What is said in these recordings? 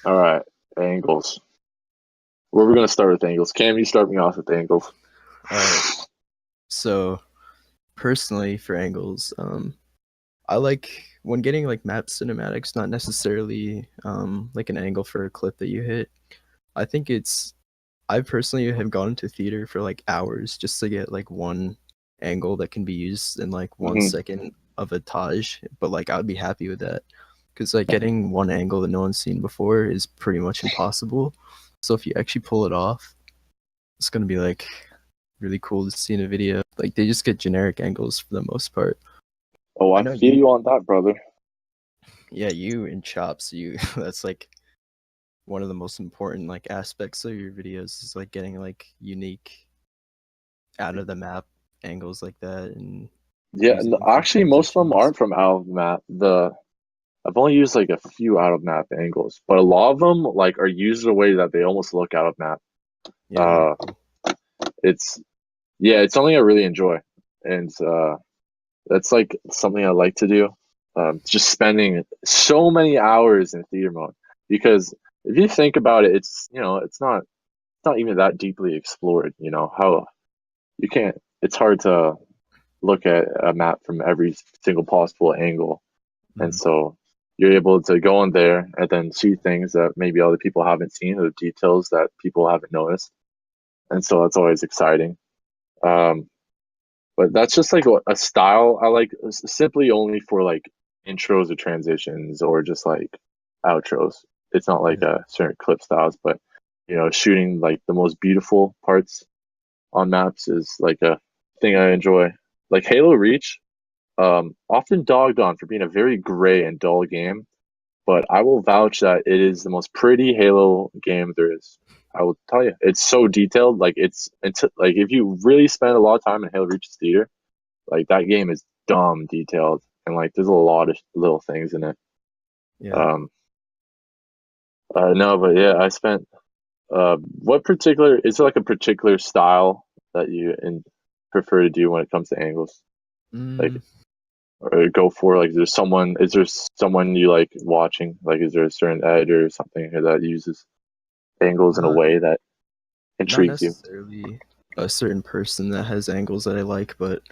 All right, angles. Where we're gonna start with angles. Cam, you start me off with angles. All right. So personally, for angles, I like when getting like map cinematics, not necessarily like an angle for a clip that you hit. I think I personally have gone to theater for like hours just to get like one angle that can be used in like one Hmm. second of a Taj, but like I would be happy with that because like getting one angle that no one's seen before is pretty much impossible. So if you actually pull it off, it's gonna be like really cool to see in a video. Like they just get generic angles for the most part. Oh, I I know feel you, you on that, brother. yeah, you and chops, you that's like one of the most important like aspects of your videos is like getting like unique out of the map angles like that and Yeah, using them for actually, most of them transitions. aren't from out of map. I've only used like a few out of map angles, but a lot of them like are used in a way that they almost look out of map. Yeah, that'd be Uh, cool. it's yeah, it's something I really enjoy, and that's like something I like to do. Just spending so many hours in theater mode because if you think about it, it's not even that deeply explored. You know how you can't. It's hard to look at a map from every single possible angle, and Mhm. so you're able to go in there and then see things that maybe other people haven't seen or details that people haven't noticed, and so that's always exciting. Um, but that's just like a style I like simply only for like intros or transitions or just like outros. It's not like Yeah. a certain clip styles, but shooting like the most beautiful parts on maps is like a thing I enjoy. Like Halo Reach, often dogged on for being a very gray and dull game, but I will vouch that it is the most pretty Halo game there is. I will tell you, it's so detailed. Like if you really spend a lot of time in Halo Reach's theater, like that game is dumb detailed, and like there's a lot of little things in it. Yeah. Um, no, but yeah, I spent. What particular is there like a particular style that prefer to do when it comes to angles? Like Mm, or go for like is there someone you like watching, like is there a certain editor or something that uses angles in a not way that not intrigues you? necessarily a certain person that has angles that I like, but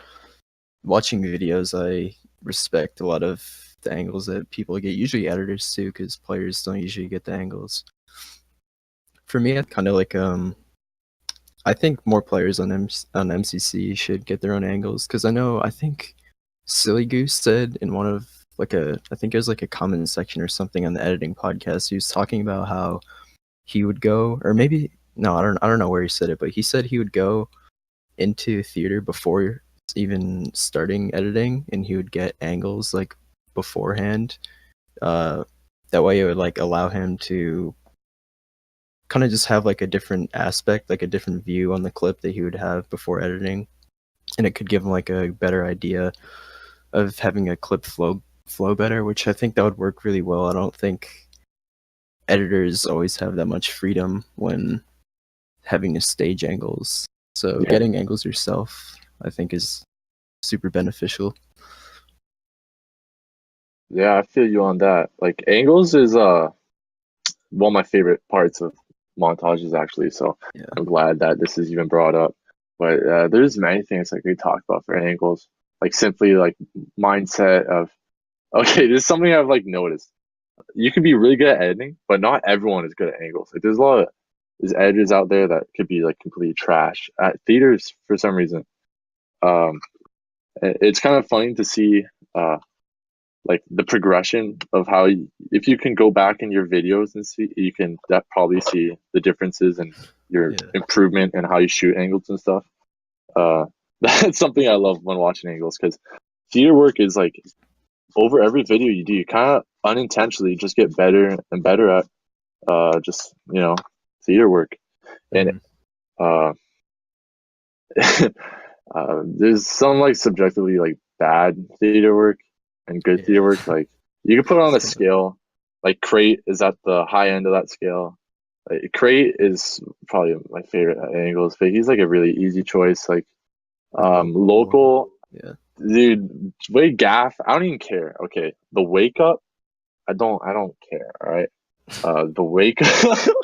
watching videos, I respect a lot of the angles that people get. Usually editors too, because players don't usually get the angles. For me, I kind of like I think more players on on MCC should get their own angles because I think Silly Goose said in one of like a I think it was like a comment section or something on the editing podcast. He was talking about how he would go, or maybe no, I don't know where he said it, but he said he would go into theater before even starting editing, and he would get angles like beforehand. Uh, that way, it would like allow him to kind of just have like a different aspect, like a different view on the clip that he would have before editing, and it could give him like a better idea of having a clip flow better, which I think that would work really well. I don't think editors always have that much freedom when having to stage angles. So Yeah, getting angles yourself, I think, is super beneficial. yeah, I feel you on that. Like angles is one of my favorite parts of montages actually. So Yeah. I'm glad that this is even brought up. But there's many things like we talked about for angles, like simply like mindset of okay, this is something I've like noticed. You can be really good at editing, but not everyone is good at angles. Like there's editors out there that could be like complete trash at theaters for some reason. Um, it's kind of funny to see uh like the progression of if you can go back in your videos and see, you can that probably see the differences in your Yeah. improvement and how you shoot angles and stuff. Uh, that's something I love when watching angles because theater work is like over every video you do, you kind of unintentionally just get better and better at just theater work. And Mhm. uh, there's some like subjectively like bad theater work and good theater Yeah. work. Like you can put it on It's a kind of scale. Like Crate is at the high end of that scale. Like, Crate is probably my favorite at angles, but he's like a really easy choice. Like local. local Yeah. dude, way gaff. I don't even care. Okay, the wake up. I don't care. All right. The wake the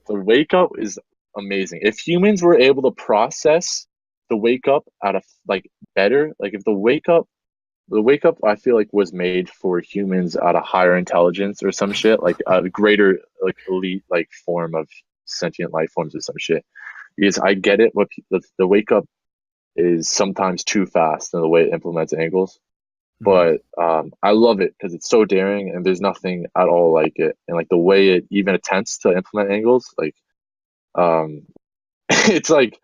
wake up is amazing. If humans were able to process the wake up at a like better, like if the wake up I feel like was made for humans at a higher intelligence or some shit, like a greater like elite like form of sentient life forms or some shit. Because I get it, what the wake up is sometimes too fast in the way it implements angles. Mhm. But I love it because it's so daring and there's nothing at all like it. And like the way it even attempts to implement angles, like um, it's like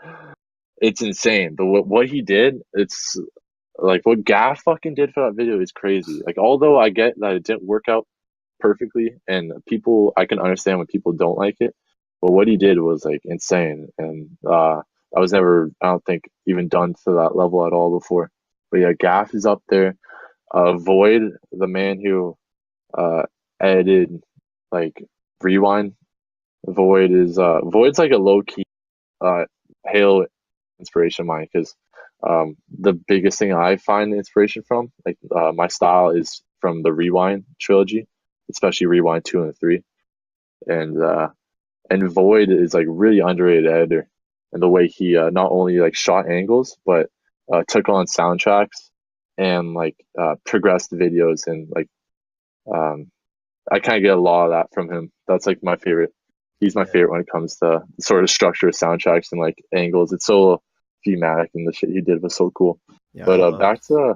it's insane. But what he did, it's like what Gaff fucking did for that video is crazy. Like although I get that it didn't work out perfectly, and people I can understand when people don't like it, but what he did was like insane, and I was never I don't think even done to that level at all before. But yeah, Gaff is up there. Void, the man who uh edited like Rewind. Void's like a low key uh Halo inspiration of mine because the biggest thing I find inspiration from, like my style is from the Rewind trilogy, especially Rewind 2 and 3. And Void is like really underrated editor, and the way he not only like shot angles but took on soundtracks and like progressed videos and like um I kind of get a lot of that from him. That's like my favorite. He's my Yeah. favorite when it comes to the sort of structure of soundtracks and like angles. It's so thematic, and the shit he did was so cool. Yeah, I But love. back to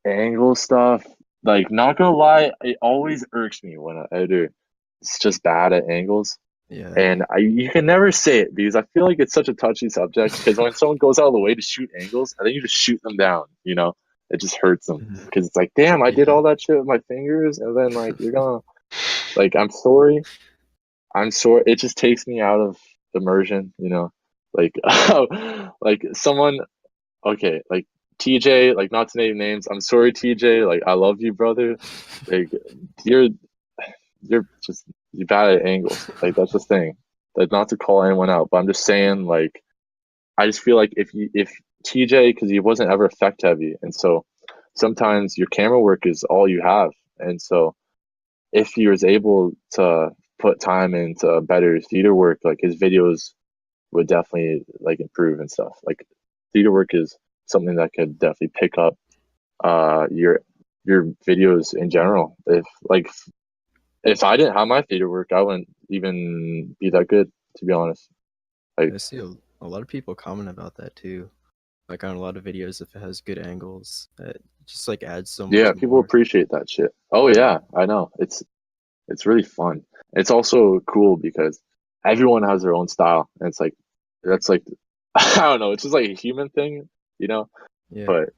angle stuff. Like, not gonna lie, it always irks me when an editor is just bad at angles. Yeah. And you can never say it because I feel like it's such a touchy subject. Because when someone goes out of the way to shoot angles, and then you just shoot them down, it just hurts them. Mhm. Because it's like, damn, I did Yeah. all that shit with my fingers, and then like you're gonna like, I'm sorry. I'm sorry. It just takes me out of immersion. Like, like someone, okay, like TJ, like not to name names. I'm sorry, TJ. Like, I love you, brother. Like, you're, you're bad at angles. Like, that's the thing. Like, not to call anyone out, but I'm just saying, like, I just feel like if TJ, because he wasn't ever effect heavy, and so sometimes your camera work is all you have, and so if he was able to put time into better theater work, like his videos would definitely like improve and stuff. Like theater work is something that could definitely pick up your videos in general. If I didn't have my theater work, I wouldn't even be that good, to be honest. Like I see a lot of people comment about that too. Like on a lot of videos, if it has good angles, it just like adds so yeah, much people more. appreciate that shit. Oh Yeah. yeah, I know. It's really fun. It's also cool because everyone has their own style. And it's like that's like I don't know, it's just like a human thing, you know? Yeah. But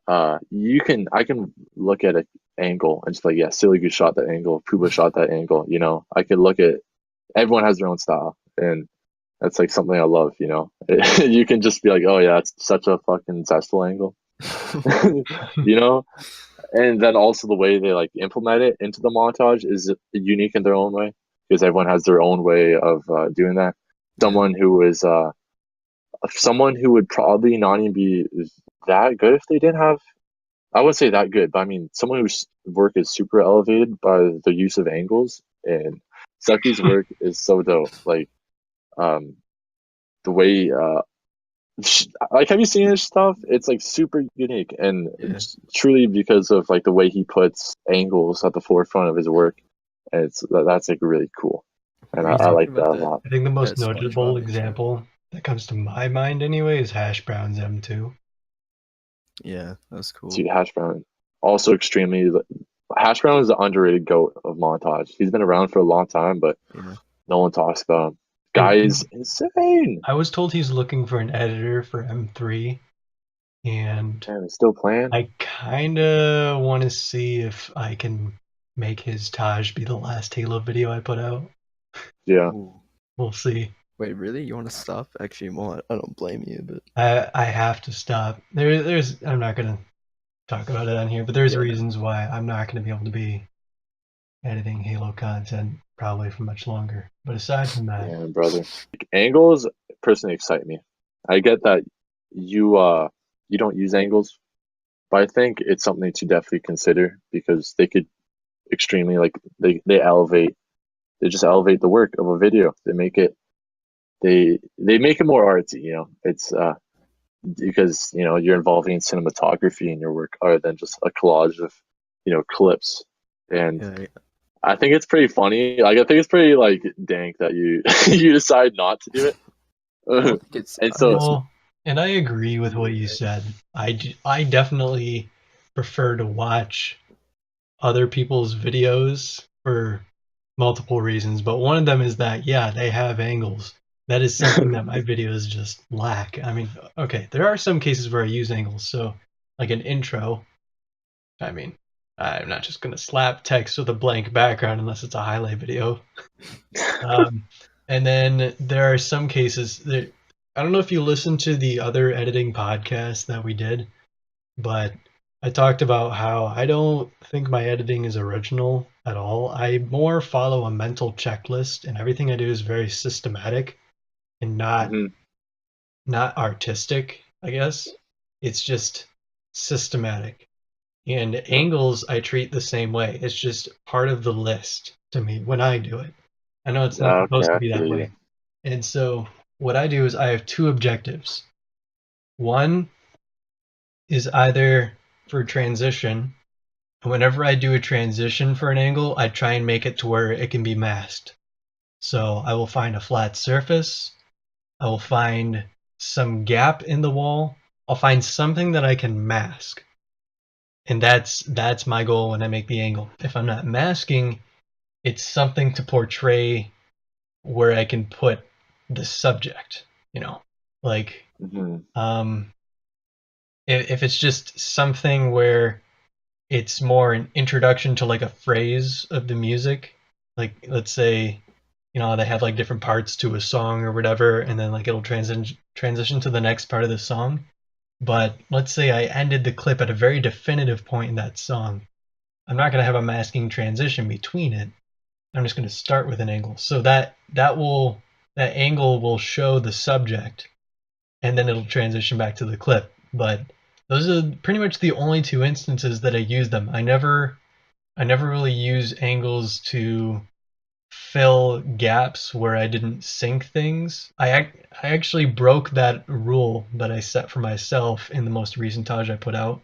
I can look at an angle and just like, yeah, Silly Goose shot that angle, Puba shot that angle. I could look at everyone has their own style, and that's like something I love. You can just be like, oh yeah, it's such a fucking zestful angle. you know? And then also the way they like implement it into the montage is unique in their own way because everyone has their own way of doing that. Yeah. Someone who is someone who would probably not even be that good if they didn't have. I wouldn't say that good, but I mean someone whose work is super elevated by the use of angles, and Sucky's work is so dope. Like um, the way like have you seen his stuff? It's like super unique, and Yeah. it's truly because of like the way he puts angles at the forefront of his work, and that's like really cool, We and were I talking like that about a that lot. I think the most that notable SpongeBob intro. example that comes to my mind anyway is Hash Brown's M2. Yeah, that's cool. See, Hash Brown also extremely. Hash Brown is the underrated goat of montage. He's been around for a long time, but Yeah. no one talks about him. Guy And is insane. I was told he's looking for an editor for M3, and Man, he's still playing. I kinda want to see if I can make his Taj be the last Halo video I put out. Yeah, Ooh. We'll see. Wait, really? You want to stop? Actually, well, I don't blame you, but I have to stop. There's I'm not gonna talk about it on here, but there's yeah. reasons why I'm not gonna be able to be editing Halo content probably for much longer. But aside from that, yeah, brother. Like, angles personally excite me. I get that you don't use angles, but I think it's something to definitely consider because they could extremely like they elevate they just elevate the work of a video. They make it more artsy. It's because you're involving cinematography in your work other than just a collage of clips. And Yeah, I think it's pretty funny. Like I think it's pretty like dank that you you decide not to do it. I don't think it's. And I think so it's Well, and I agree with what you said. I definitely prefer to watch other people's videos for multiple reasons, but one of them is that, yeah, they have angles. That is something that my videos just lack. I mean, okay, there are some cases where I use angles. So, like an intro, I mean, I'm not just going to slap text with a blank background unless it's a highlight video. And then there are some cases that I don't know if you listened to the other editing podcast that we did, but I talked about how I don't think my editing is original at all. I more follow a mental checklist, and everything I do is very systematic and mhm. not artistic, I guess. It's just systematic. And angles I treat the same way. It's just part of the list to me when I do it. I know it's not Okay, supposed to I be feel that you. way. And so what I do is I have two objectives. One is either for transition. And whenever I do a transition for an angle, I try and make it to where it can be masked. So I will find a flat surface. I will find some gap in the wall. I'll find something that I can mask. And that's my goal when I make the angle. If I'm not masking, it's something to portray where I can put the subject, like Mhm. if it's just something where it's more an introduction to like a phrase of the music, like let's say they have like different parts to a song or whatever, and then like it'll transition to the next part of the song. But let's say I ended the clip at a very definitive point in that song. I'm not going to have a masking transition between it. I'm just going to start with an angle. So that angle will show the subject, and then it'll transition back to the clip. But those are pretty much the only two instances that I use them. I never really use angles to fill gaps where I didn't sync things. I actually broke that rule that I set for myself in the most recent Taj I put out,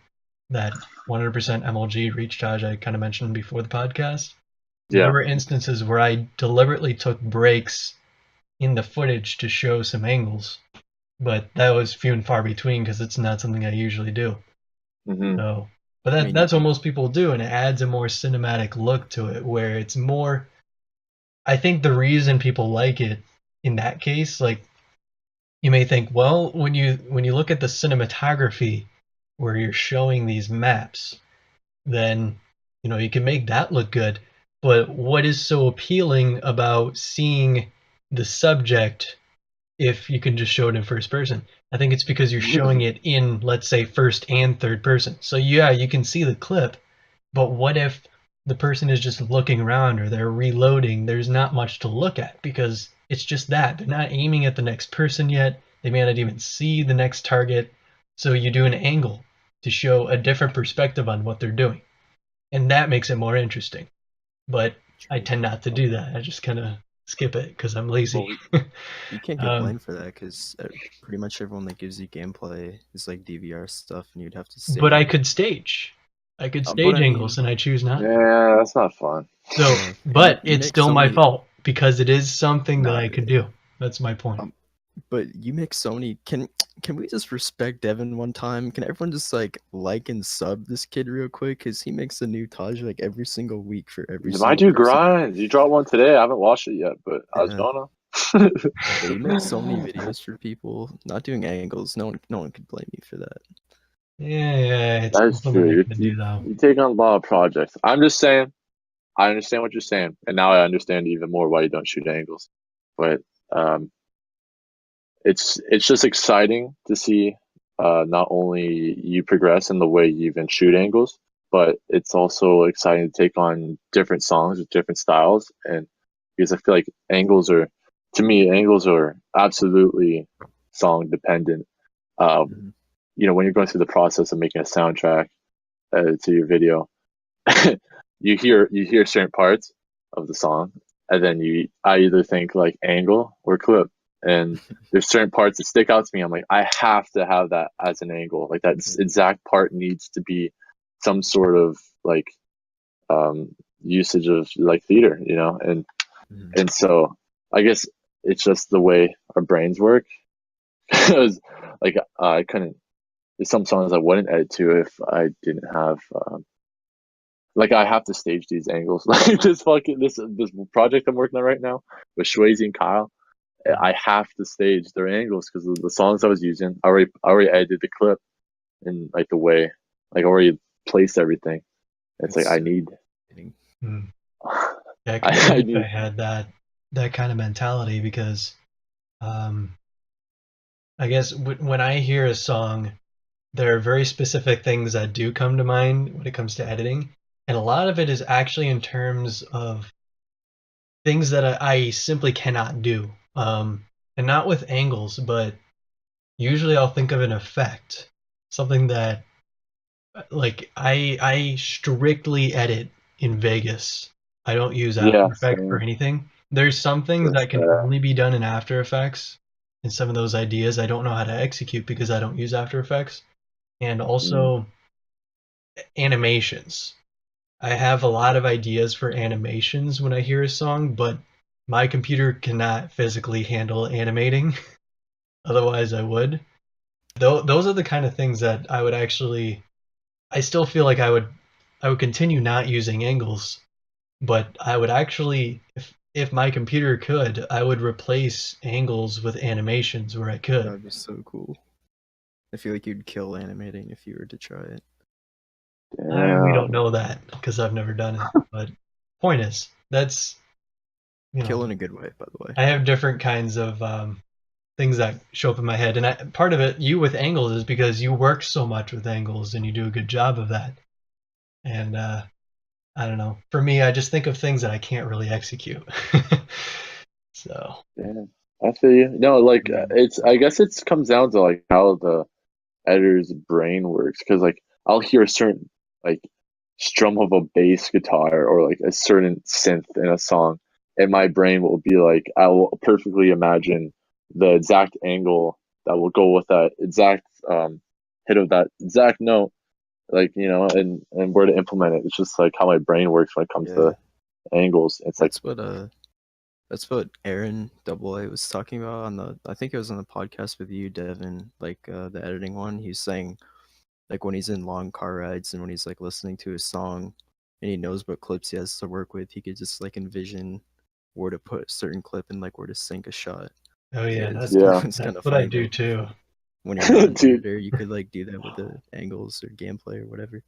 that 100% MLG reach Taj I kind of mentioned before the podcast. There Yeah. were instances where I deliberately took breaks in the footage to show some angles, but that was few and far between because it's not something I usually do. Mhm. So, but I mean, that's what most people do, and it adds a more cinematic look to it, where it's more. I think the reason people like it in that case, like you may think, well, when you look at the cinematography where you're showing these maps, then you can make that look good. But what is so appealing about seeing the subject if you can just show it in first person? I think it's because you're showing it in, let's say, first and third person. So yeah, you can see the clip, but what if the person is just looking around or they're reloading? There's not much to look at because it's just that. They're not aiming at the next person yet. They may not even see the next target. So you do an angle to show a different perspective on what they're doing. And that makes it more interesting. But I tend not to do that. I just kind of skip it because I'm lazy. Well, you can't get Um, blamed for that because pretty much everyone that gives you gameplay is like DVR stuff, and you'd have to stage. but I could stage. I could But stage I mean, angles, and I choose not to. Yeah, that's not fun. So, yeah, and but you it's make still so my many. fault because it is something that Nah, I could do. That's my point. but you make so many. Can we just respect Devin one time? Can everyone just like and sub this kid real quick? Because he makes a new Taj like every single week for every My single dude person. grinds. You dropped one today. I haven't watched it yet, but I was Yeah. gonna. Yeah, you make so many videos for people. Not doing angles. No one could blame you for that. Yeah, it's That's something I true. can do though. You take on a lot of projects. I'm just saying. I understand what you're saying, and now I understand even more why you don't shoot angles. But um, it's just exciting to see not only you progress in the way you even shoot angles, but it's also exciting to take on different songs with different styles. And because I feel like to me, angles are absolutely song dependent. Um, Mhm. when you're going through the process of making a soundtrack to your video, you hear certain parts of the song, and then I either think like angle or clip, and there's certain parts that stick out to me. I'm like, I have to have that as an angle. Like that exact part needs to be some sort of like usage of like theater, you know, and so I guess it's just the way our brains work. Because like I couldn't. There's some songs I wouldn't edit to if I didn't have. Like I have to stage these angles. Like this project I'm working on right now with Swayze and Kyle. I have to stage their angles because of the songs I was using. I already edited the clip and like the way, like already placed everything. It's like I need. Yeah, I wish I had that kind of mentality because, I guess when I hear a song, there are very specific things that do come to mind when it comes to editing, and a lot of it is actually in terms of things that I simply cannot do. And not with angles, but usually I'll think of an effect, something that like I strictly edit in Vegas. I don't use After Effects for anything. There's some things that can only be done in After Effects, and some of those ideas I don't know how to execute because I don't use After Effects. And also animations. I have a lot of ideas for animations when I hear a song, but my computer cannot physically handle animating. Otherwise, I would. Those are the kind of things that I would actually. I still feel like I would continue not using angles, but I would actually, if my computer could, I would replace angles with animations where I could. That'd be so cool. I feel like you'd kill animating if you were to try it. We don't know that because I've never done it. But point is, that's kill in a good way, by the way. I have different kinds of things that show up in my head, and part of it, you with angles, is because you work so much with angles and you do a good job of that. And I don't know. For me, I just think of things that I can't really execute. So. Yeah, I feel you. No, like I guess it comes down to like how the editor's brain works, because like I'll hear a certain like strum of a bass guitar or like a certain synth in a song, and my brain will be like, I will perfectly imagine the exact angle that will go with that exact hit of that exact note, like, you know, and where to implement it. It's just like how my brain works when it comes to angles. It's that's what Aaron AA was talking about on I think it was on the podcast with you, Devin, like the editing one. He's saying like when he's in long car rides and when he's like listening to a song and he knows what clips he has to work with, he could just like envision where to put a certain clip and like where to sync a shot. Oh yeah, that's what I do too. When you're not an editor, you could like do that with the angles or gameplay or whatever.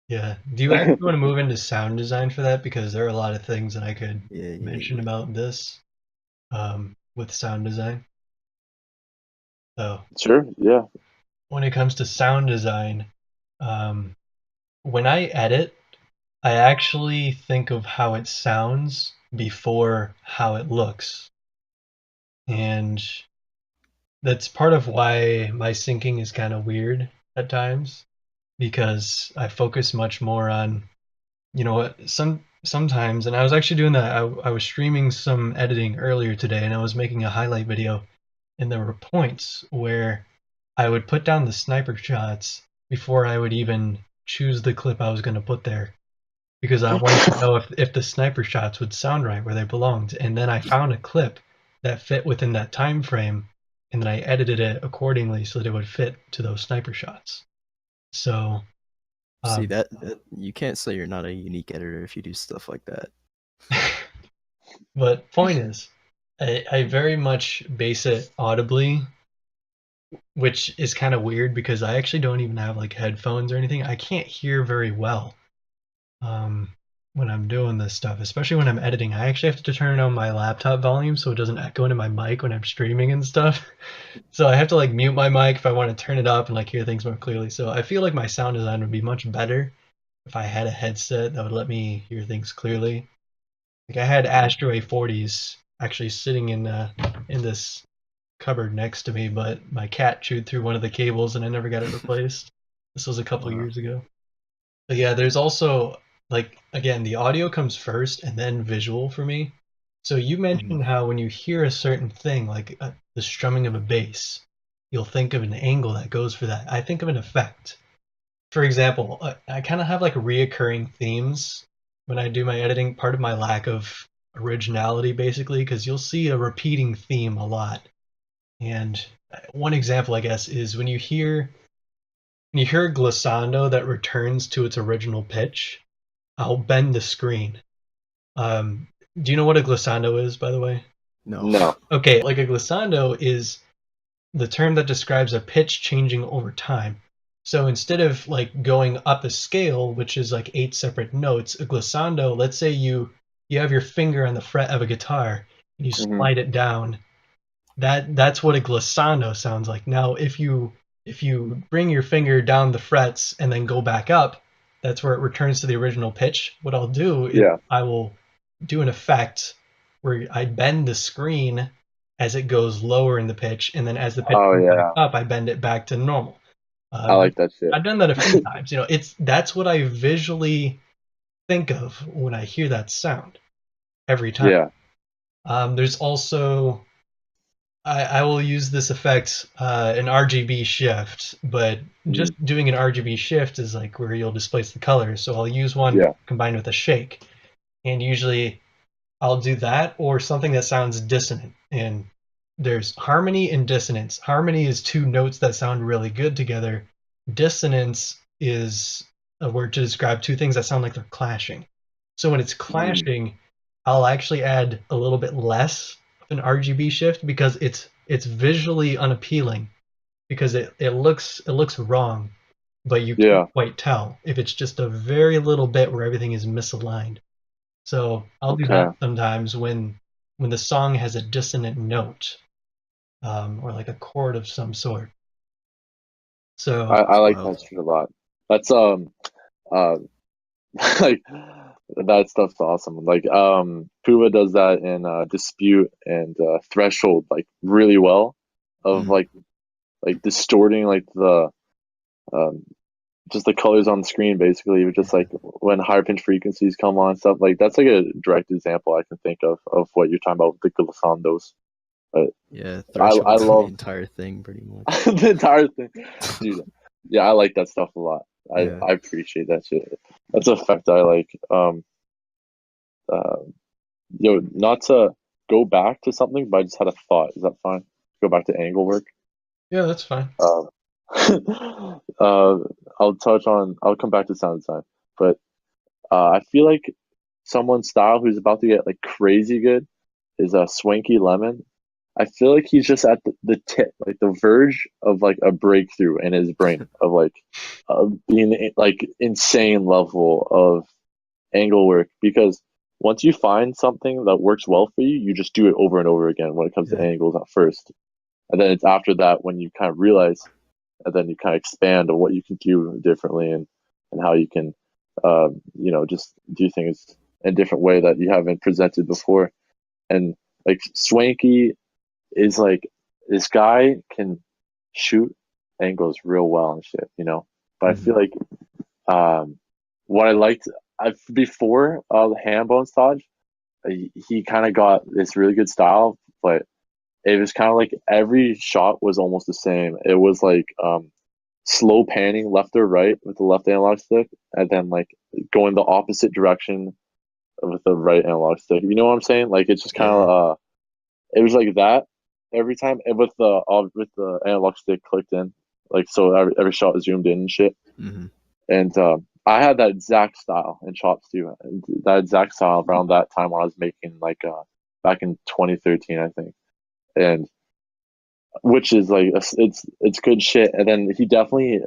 Yeah. Do you actually want to move into sound design for that? Because there are a lot of things that I could mention about this with sound design. So sure, yeah. When it comes to sound design, when I edit, I actually think of how it sounds before how it looks. And that's part of why my syncing is kind of weird at times, because I focus much more on, you know what, sometimes, and I was actually doing that. I was streaming some editing earlier today, and I was making a highlight video, and there were points where I would put down the sniper shots before I would even choose the clip I was going to put there, because I wanted to know if the sniper shots would sound right where they belonged. And then I found a clip that fit within that time frame, and then I edited it accordingly so that it would fit to those sniper shots. So see that you can't say you're not a unique editor if you do stuff like that. But point is, I very much base it audibly, which is kind of weird because I actually don't even have like headphones or anything. I can't hear very well when I'm doing this stuff, especially when I'm editing. I actually have to turn on my laptop volume so it doesn't echo into my mic when I'm streaming and stuff. So I have to like mute my mic if I want to turn it up and like hear things more clearly. So I feel like my sound design would be much better if I had a headset that would let me hear things clearly. Like I had Astro A40s actually sitting in this cupboard next to me, but my cat chewed through one of the cables and I never got it replaced. This was a couple years ago. But yeah, there's also like again, the audio comes first and then visual for me. So you mentioned how when you hear a certain thing, like the strumming of a bass, you'll think of an angle that goes for that. I think of an effect. For example, I kind of have like reoccurring themes when I do my editing. Part of my lack of originality, basically, because you'll see a repeating theme a lot. And one example, I guess, is when you hear a glissando that returns to its original pitch, I'll bend the screen. Do you know what a glissando is, by the way? No. No. Okay, like a glissando is the term that describes a pitch changing over time. So instead of like going up a scale, which is like 8 separate notes, a glissando, let's say you have your finger on the fret of a guitar and you Hmm. slide it down. That's what a glissando sounds like. Now, if you bring your finger down the frets and then go back up, that's where it returns to the original pitch. What I'll do is Yeah. I will do an effect where I bend the screen as it goes lower in the pitch, and then as the pitch Oh goes back yeah. up, I bend it back to normal. I But like that shit. I've done that a few times. You know, that's what I visually think of when I hear that sound every time. Yeah. There's also I will use this effect, an RGB shift, but just Mhm. doing an RGB shift is like where you'll displace the colors. So I'll use one Yeah. combined with a shake, and usually I'll do that or something that sounds dissonant. And there's harmony and dissonance. Harmony is two notes that sound really good together. Dissonance is a word to describe two things that sound like they're clashing. So when it's Mm. clashing, I'll actually add a little bit less of an RGB shift because it's visually unappealing because it looks wrong, but you can't Yeah. quite tell if it's just a very little bit where everything is misaligned. So I'll do Okay. that sometimes when the song has a dissonant note, or like a chord of some sort. So I That's like wild. that shit a lot. That's uh like that stuff's awesome. Like Puba does that in Dispute and Threshold like really well of Mhm. like distorting like the um just the colors on the screen basically just Yeah. like when higher pitch frequencies come on stuff like that's like a direct example I can think of what you're talking about with the glissandos. But Yeah, I Threshold's the love entire thing pretty much. the entire thing. Dude, yeah, I like that stuff a lot. Yeah. I appreciate that shit. That's a fact I like. Uh, not to go back to something, but I just had a thought. Is that fine? Go back to angle work. yeah, that's fine. Um, I'll come back to sound design, but I feel like someone's style who's about to get like crazy good is a Swanky Lemon. I feel like he's just at the tip, like the verge of like a breakthrough in his brain of like being like insane level of angle work because once you find something that works well for you, you just do it over and over again when it comes to Yeah. angles at first. And then it's after that when you kind of realize and then you kind of expand on what you can do differently and how you can just do things in a different way that you haven't presented before. And like Swanky is like this guy can shoot angles real well and shit, you know. But I feel Mhm. like what I liked before Hambone Stodge, he kind of got this really good style, but it was kind of like every shot was almost the same. It was like slow panning left or right with the left analog stick, and then like going the opposite direction with the right analog stick. You know what I'm saying? Like it's just kind Yeah. of it was like that every time, and with the analog stick clicked in, like so every shot was zoomed in and shit. Mhm. And I had that exact style in chops too. That exact style around that time when I was making like back in 2013, I think, and which is like it's good shit. And then he definitely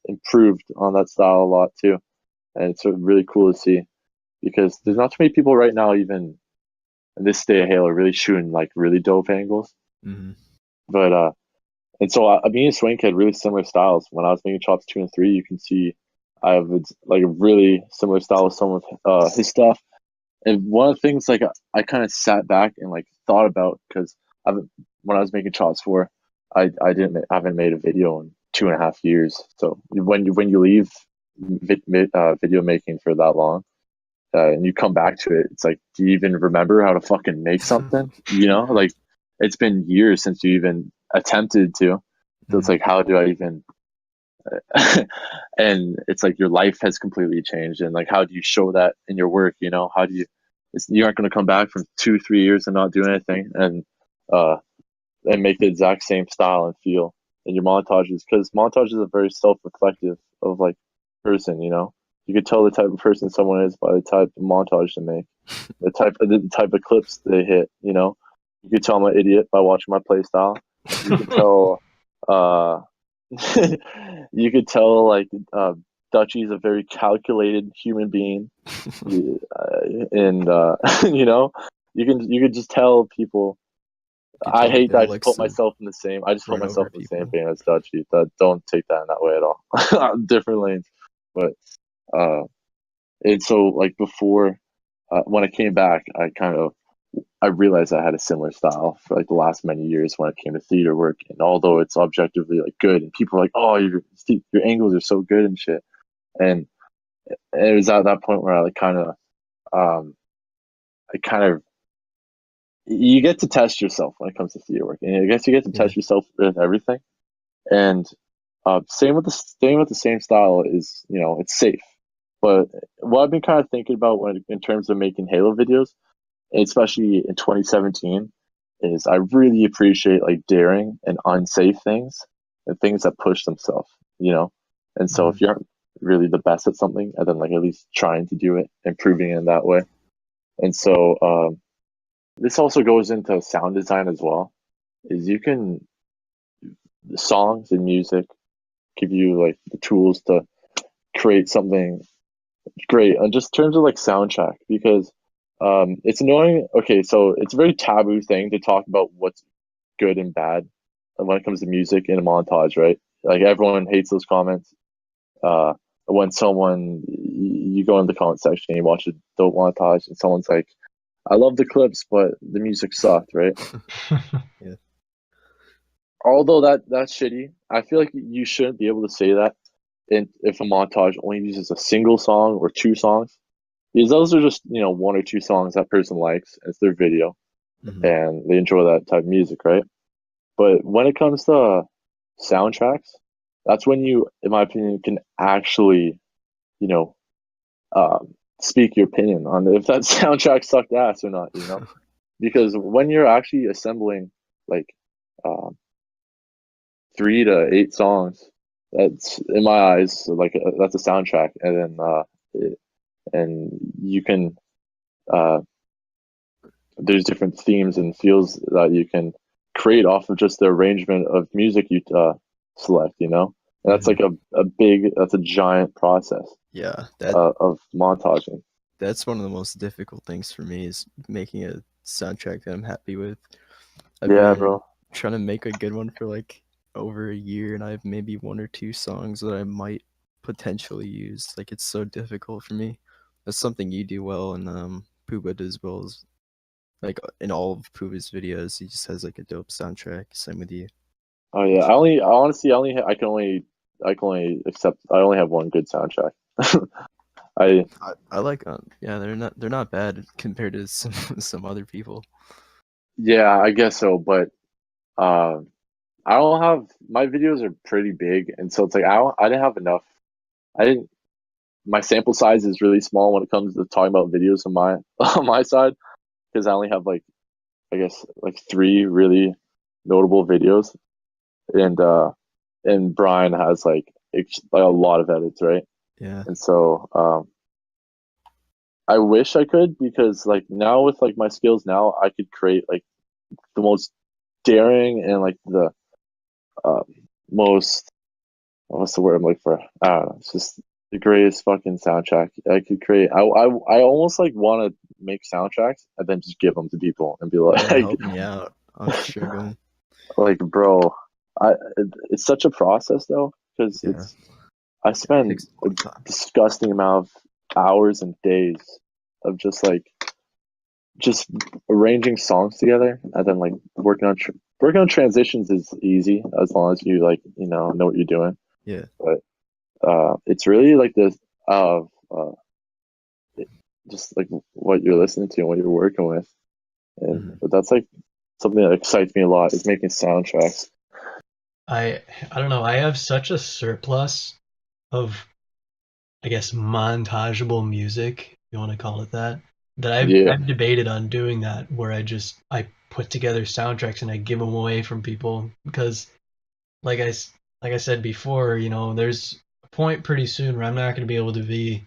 improved on that style a lot too, and it's really cool to see because there's not too many people right now even in this state of Halo really shooting like really dope angles. Mhm. But and so me and Swank had really similar styles. When I was making chops 2 and 3, you can see I have like a really similar style with some of his stuff. And one of the things like I kind of sat back and like thought about because when I was making chops 4, I haven't made a video in 2.5 years. So when you leave video making for that long, and you come back to it, it's like, do you even remember how to fucking make something? You know, like it's been years since you even attempted to. So it's like, how do I even? And it's like your life has completely changed, and like, how do you show that in your work? You know, how do you? You aren't going to come back from 2-3 years and not do anything, and make the exact same style and feel in your montages, because montages are very self-reflective of like person. You know, you could tell the type of person someone is by the type of montage they make, the type of clips they hit. You know, you could tell I'm an idiot by watching my play style. You could tell, you could tell like Dutchy's a very calculated human being, and you know, you could just tell people. I hate that I just put myself in the same. I just put myself in the same vein as Dutchy. Don't take that in that way at all. Different lanes, but and so like before, when I came back, I realized I had a similar style for like the last many years when it came to theater work. And although it's objectively like good, and people are like, "Oh, your angles are so good and shit," and it was at that point where I kind of you get to test yourself when it comes to theater work, and I guess you get to test yourself with everything. And same with the same style is, you know, it's safe. But what I've been kind of thinking about in terms of making Halo videos, especially in 2017, is I really appreciate like daring and unsafe things and things that push themselves, you know. And so if you aren't really the best at something, and then like at least trying to do it, improving it in that way. And so this also goes into sound design as well. Is you can songs and music give you like the tools to create something great, and just in terms of like soundtrack, because it's annoying. Okay, so it's a very taboo thing to talk about what's good and bad when it comes to music in a montage, right? Like everyone hates those comments. When someone, you go in the comment section and you watch a dope montage and someone's like, I love the clips, but the music sucked, right? Yeah. Although that's shitty, I feel like you shouldn't be able to say that if a montage only uses a single song or two songs, because those are just, you know, one or two songs that person likes. It's their video, and they enjoy that type of music, right? But when it comes to soundtracks, that's when you, in my opinion, can actually, you know, speak your opinion on if that soundtrack sucked ass or not, you know? Because when you're actually assembling like 3 to 8 songs, that's, in my eyes, like that's a soundtrack. And then and you can there's different themes and feels that you can create off of just the arrangement of music you select, you know. And that's like that's a giant process. Yeah, of montaging. That's one of the most difficult things for me, is making a soundtrack that I'm happy with. I've Yeah, been bro. trying to make a good one for like over a year, and I have maybe 1 or 2 songs that I might potentially use. Like, it's so difficult for me. That's something you do well, and Pooba does well. As, like, in all of Pooba's videos, he just has like a dope soundtrack. Same with you. Oh yeah, I can only accept. I only have one good soundtrack. I like yeah, they're not bad compared to some other people. Yeah, I guess so, but I don't have, my videos are pretty big, and so it's like I didn't have enough. My sample size is really small when it comes to talking about videos on my on my side, because I only have like, I guess like 3 really notable videos, and Brian has like a lot of edits, right? Yeah. And so I wish I could, because like now with like my skills now, I could create like the most daring and like the most, what's the word I'm looking for? I don't know. It's just the greatest fucking soundtrack I could create. I almost like want to make soundtracks and then just give them to people and be like, Yeah, help me out. I'm struggling. Like, bro, it's such a process though, because I spend a disgusting amount of hours and days of just arranging songs together, and then like working on transitions is easy as long as you like, you know what you're doing. Yeah. But it's really like this just like what you're listening to and what you're working with, and but that's like something that excites me a lot is making soundtracks. I don't know. I have such a surplus of, I guess, montageable music, if you want to call it that, that Yeah, I've debated on doing that, where I put together soundtracks and I give them away from people because, like like I said before, there's a point pretty soon where I'm not going to be able to be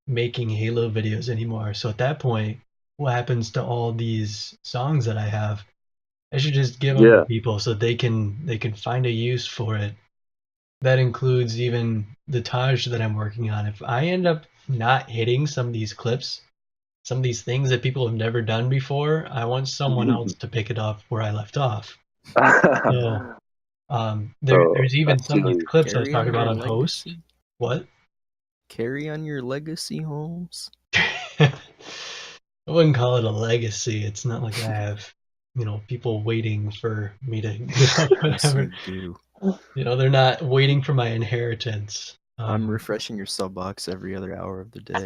making Halo videos anymore. So at that point, what happens to all these songs that I have? I should just give them to yeah. people so they can find a use for it. That includes even the Taj that I'm working on. If I end up not hitting some of these clips, some of these things that people have never done before, I want someone else to pick it up where I left off. So Oh, there's I even some of feel these you. clips I was Carry talking on about your on Host. legacy. What? Carry on your legacy, Holmes. I wouldn't call it a legacy. It's not like I have, people waiting for me to get up, Yes, whatever. you do. They're not waiting for my inheritance. I'm refreshing your sub box every other hour of the day.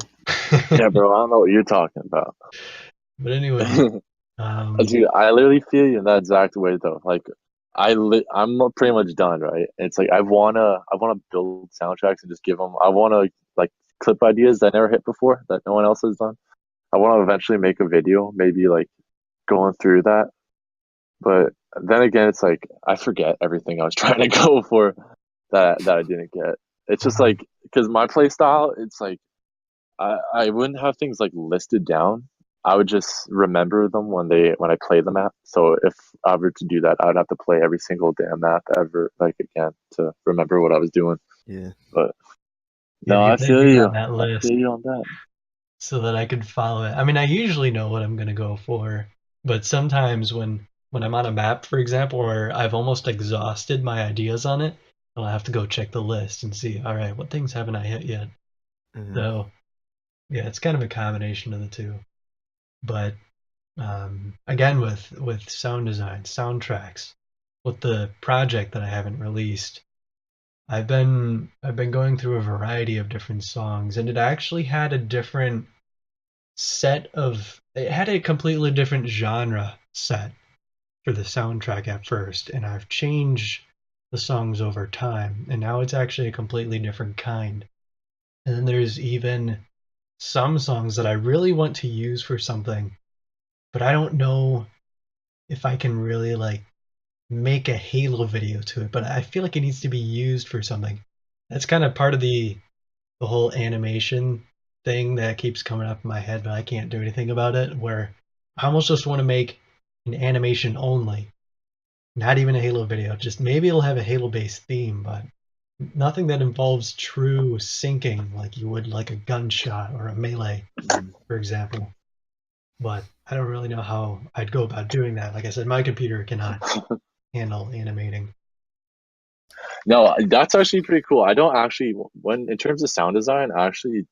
Yeah, bro, I don't know what you're talking about. But anyway, Dude, I literally feel you in that exact way though. Like I'm pretty much done, right? It's like I wanna build soundtracks and just give them. I wanna like clip ideas that I never hit before that no one else has done. I want to eventually make a video, maybe like going through that. But then again, it's like I forget everything I was trying to go for that I didn't get. It's just like because my play style, it's like I wouldn't have things like listed down. I would just remember them when I play the map. So if I were to do that, I would have to play every single damn map ever like again to remember what I was doing. Yeah. But yeah, no, you I gotta feel get you. on that I list feel you on that. so that I could follow it. I mean, I usually know what I'm gonna go for, but sometimes when I'm on a map, for example, where I've almost exhausted my ideas on it, I'll have to go check the list and see, all right, what things haven't I hit yet? So yeah, it's kind of a combination of the two. But again, with sound design, soundtracks, with the project that I haven't released, I've been going through a variety of different songs, and it actually had a different it had a completely different genre set for the soundtrack at first, and I've changed the songs over time, and now it's actually a completely different kind. And then there's even some songs that I really want to use for something, but I don't know if I can really like make a Halo video to it, but I feel like it needs to be used for something. That's kind of part of the whole animation thing that keeps coming up in my head, but I can't do anything about it. Where I almost just want to make an animation only, not even a Halo video. Just maybe it'll have a Halo based theme, but nothing that involves true syncing like you would like a gunshot or a melee, for example. But I don't really know how I'd go about doing that. Like I said, my computer cannot handle animating. No, that's actually pretty cool. I don't actually when in terms of sound design, actually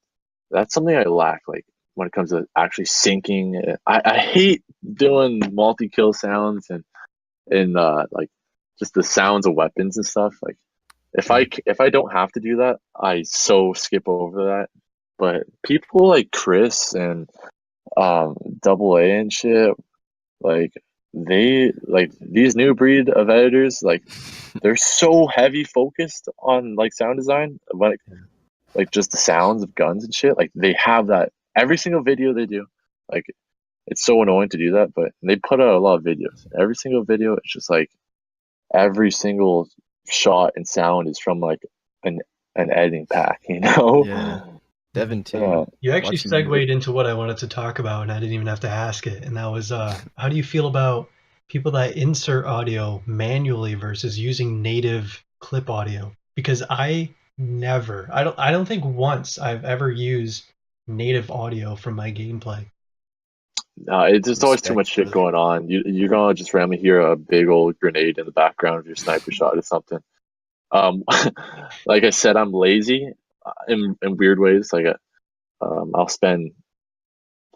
that's something I lack. Like when it comes to actually syncing, I hate doing multi-kill sounds and like just the sounds of weapons and stuff. Like if I don't have to do that, I so skip over that. But people like Chris and Double A and shit, like they like these new breed of editors, like they're so heavy focused on like sound design when it, like just the sounds of guns and shit. Like they have that every single video they do. Like it's so annoying to do that, but they put out a lot of videos. Every single video, it's just like every single shot and sound is from like an an editing pack, you know? Yeah. Devin too. Yeah. You actually Watching you. segued into what I wanted to talk about, and I didn't even have to ask it. And that was, how do you feel about people that insert audio manually versus using native clip audio? Because I don't think once I've ever used native audio from my gameplay. It's just always too Respect much for shit going on. You're gonna just randomly hear a big old grenade in the background of your sniper shot or something. Um, like I said, I'm lazy in weird ways. Like I'll spend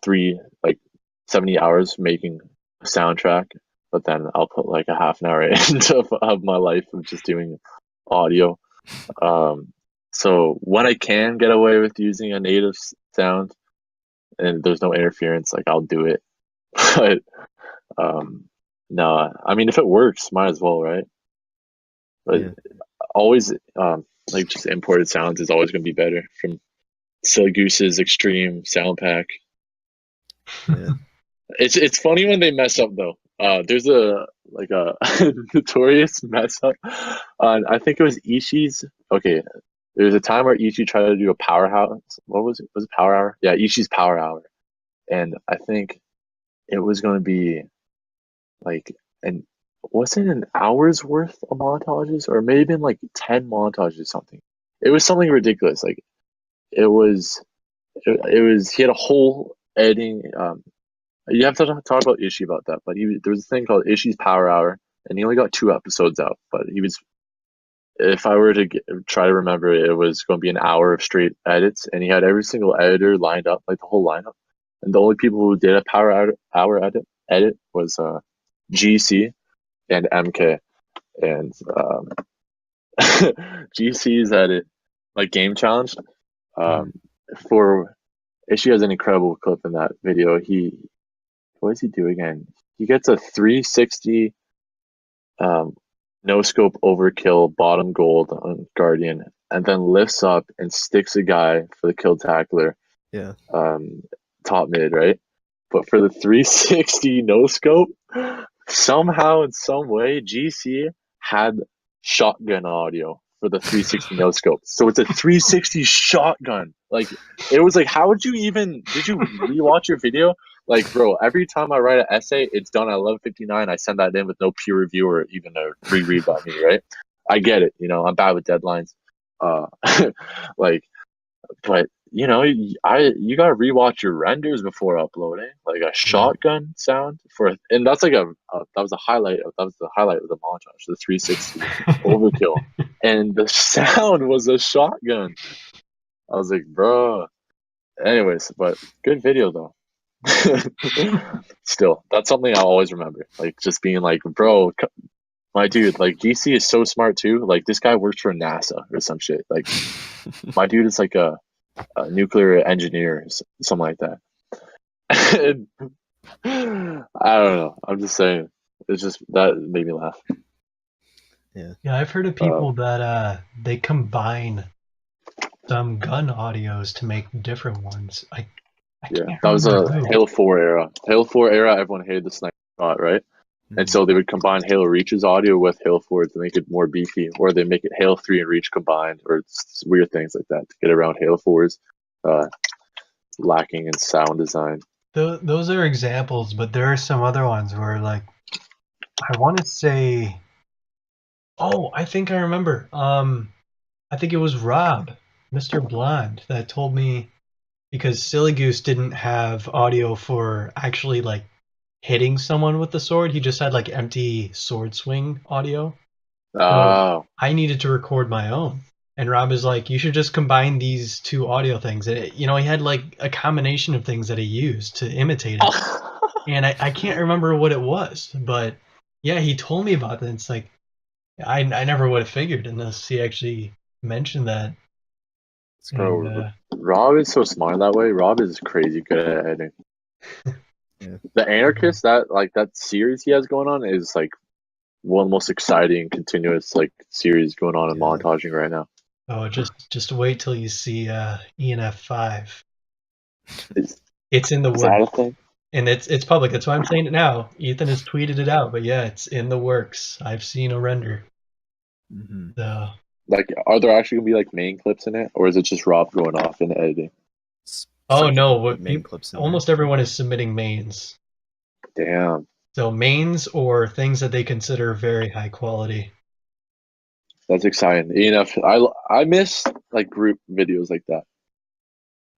three like 70 hours making a soundtrack, but then I'll put like a half an hour into of my life of just doing audio. Um, So when I can get away with using a native sound and there's no interference, like I'll do it. But no, I mean if it works, might as well, right? But Yeah. always like just imported sounds is always going to be better from Silly Goose's Extreme Sound Pack. Yeah. It's funny when they mess up though. There's a notorious mess up on, I think it was Ishii's. Okay, there was a time where Ishii tried to do a powerhouse. What was it? Was it Power Hour? Yeah, Ishii's Power Hour, and I think it was going to be like an wasn't an hour's worth of montages, or maybe like 10 montages or something. It was something ridiculous. Like it was he had a whole editing. You have to talk about Ishii about that, but there was a thing called Ishii's Power Hour, and he only got 2 episodes out. But he was, if I were to try to remember it, it was going to be an hour of straight edits, and he had every single editor lined up, like the whole lineup. And the only people who did a hour edit was GC and MK, and GC's edit, like Game Challenge, for Ishii has an incredible clip in that video. What does he do again? He gets a 360 no scope overkill bottom gold on Guardian, and then lifts up and sticks a guy for the kill tackler. Yeah. Top mid, right? But for the 360 no scope, somehow in some way GC had shotgun audio for the 360 no scope. So it's a 360 shotgun. Like it was like, how would you even, did you rewatch your video? Like, bro, every time I write an essay, it's done at 11:59. I send that in with no peer review or even a reread by me, right? I get it, I'm bad with deadlines. Like, but you gotta rewatch your renders before uploading. Like a shotgun sound and that's like that was the highlight of the montage, the 360 overkill, and the sound was a shotgun. I was like, bro. Anyways, but good video though. Still, that's something I'll always remember. Like just being like, bro, my dude, like GC is so smart too. Like this guy works for NASA or some shit. Like my dude is like a nuclear engineer, something like that. And, I don't know. I'm just saying. It's just that made me laugh. Yeah. Yeah, I've heard of people that they combine some gun audios to make different ones. I can't that was remember a who. Halo 4 era. Halo 4 era, everyone hated the sniper shot, right? And so they would combine Halo Reach's audio with Halo 4 to make it more beefy, or they make it Halo 3 and Reach combined, or weird things like that to get around Halo 4's lacking in sound design. Those are examples, but there are some other ones where, like, I want to say, oh, I think I remember. I think it was Rob, Mr. Blonde, that told me, because Silly Goose didn't have audio for actually like hitting someone with the sword. He just had like empty sword swing audio. So I needed to record my own. And Rob is like, you should just combine these 2 audio things. And he had like a combination of things that he used to imitate it. And I can't remember what it was, but yeah, he told me about that. It's like, I never would have figured unless he actually mentioned that. Bro, Rob is so smart that way. Rob is crazy good at editing. Yeah. The Anarchist, that series he has going on is like one of the most exciting continuous like series going on in montaging right now. Oh, just wait till you see ENF 5. It's in the works. Is that a thing? And it's public. That's why I'm saying it now. Ethan has tweeted it out, but yeah, it's in the works. I've seen a render. So, like, are there actually gonna be like main clips in it, or is it just Rob going off and editing? Oh no! Main clips almost everyone is submitting mains. Damn. So mains or things that they consider very high quality. That's exciting. I miss like group videos like that.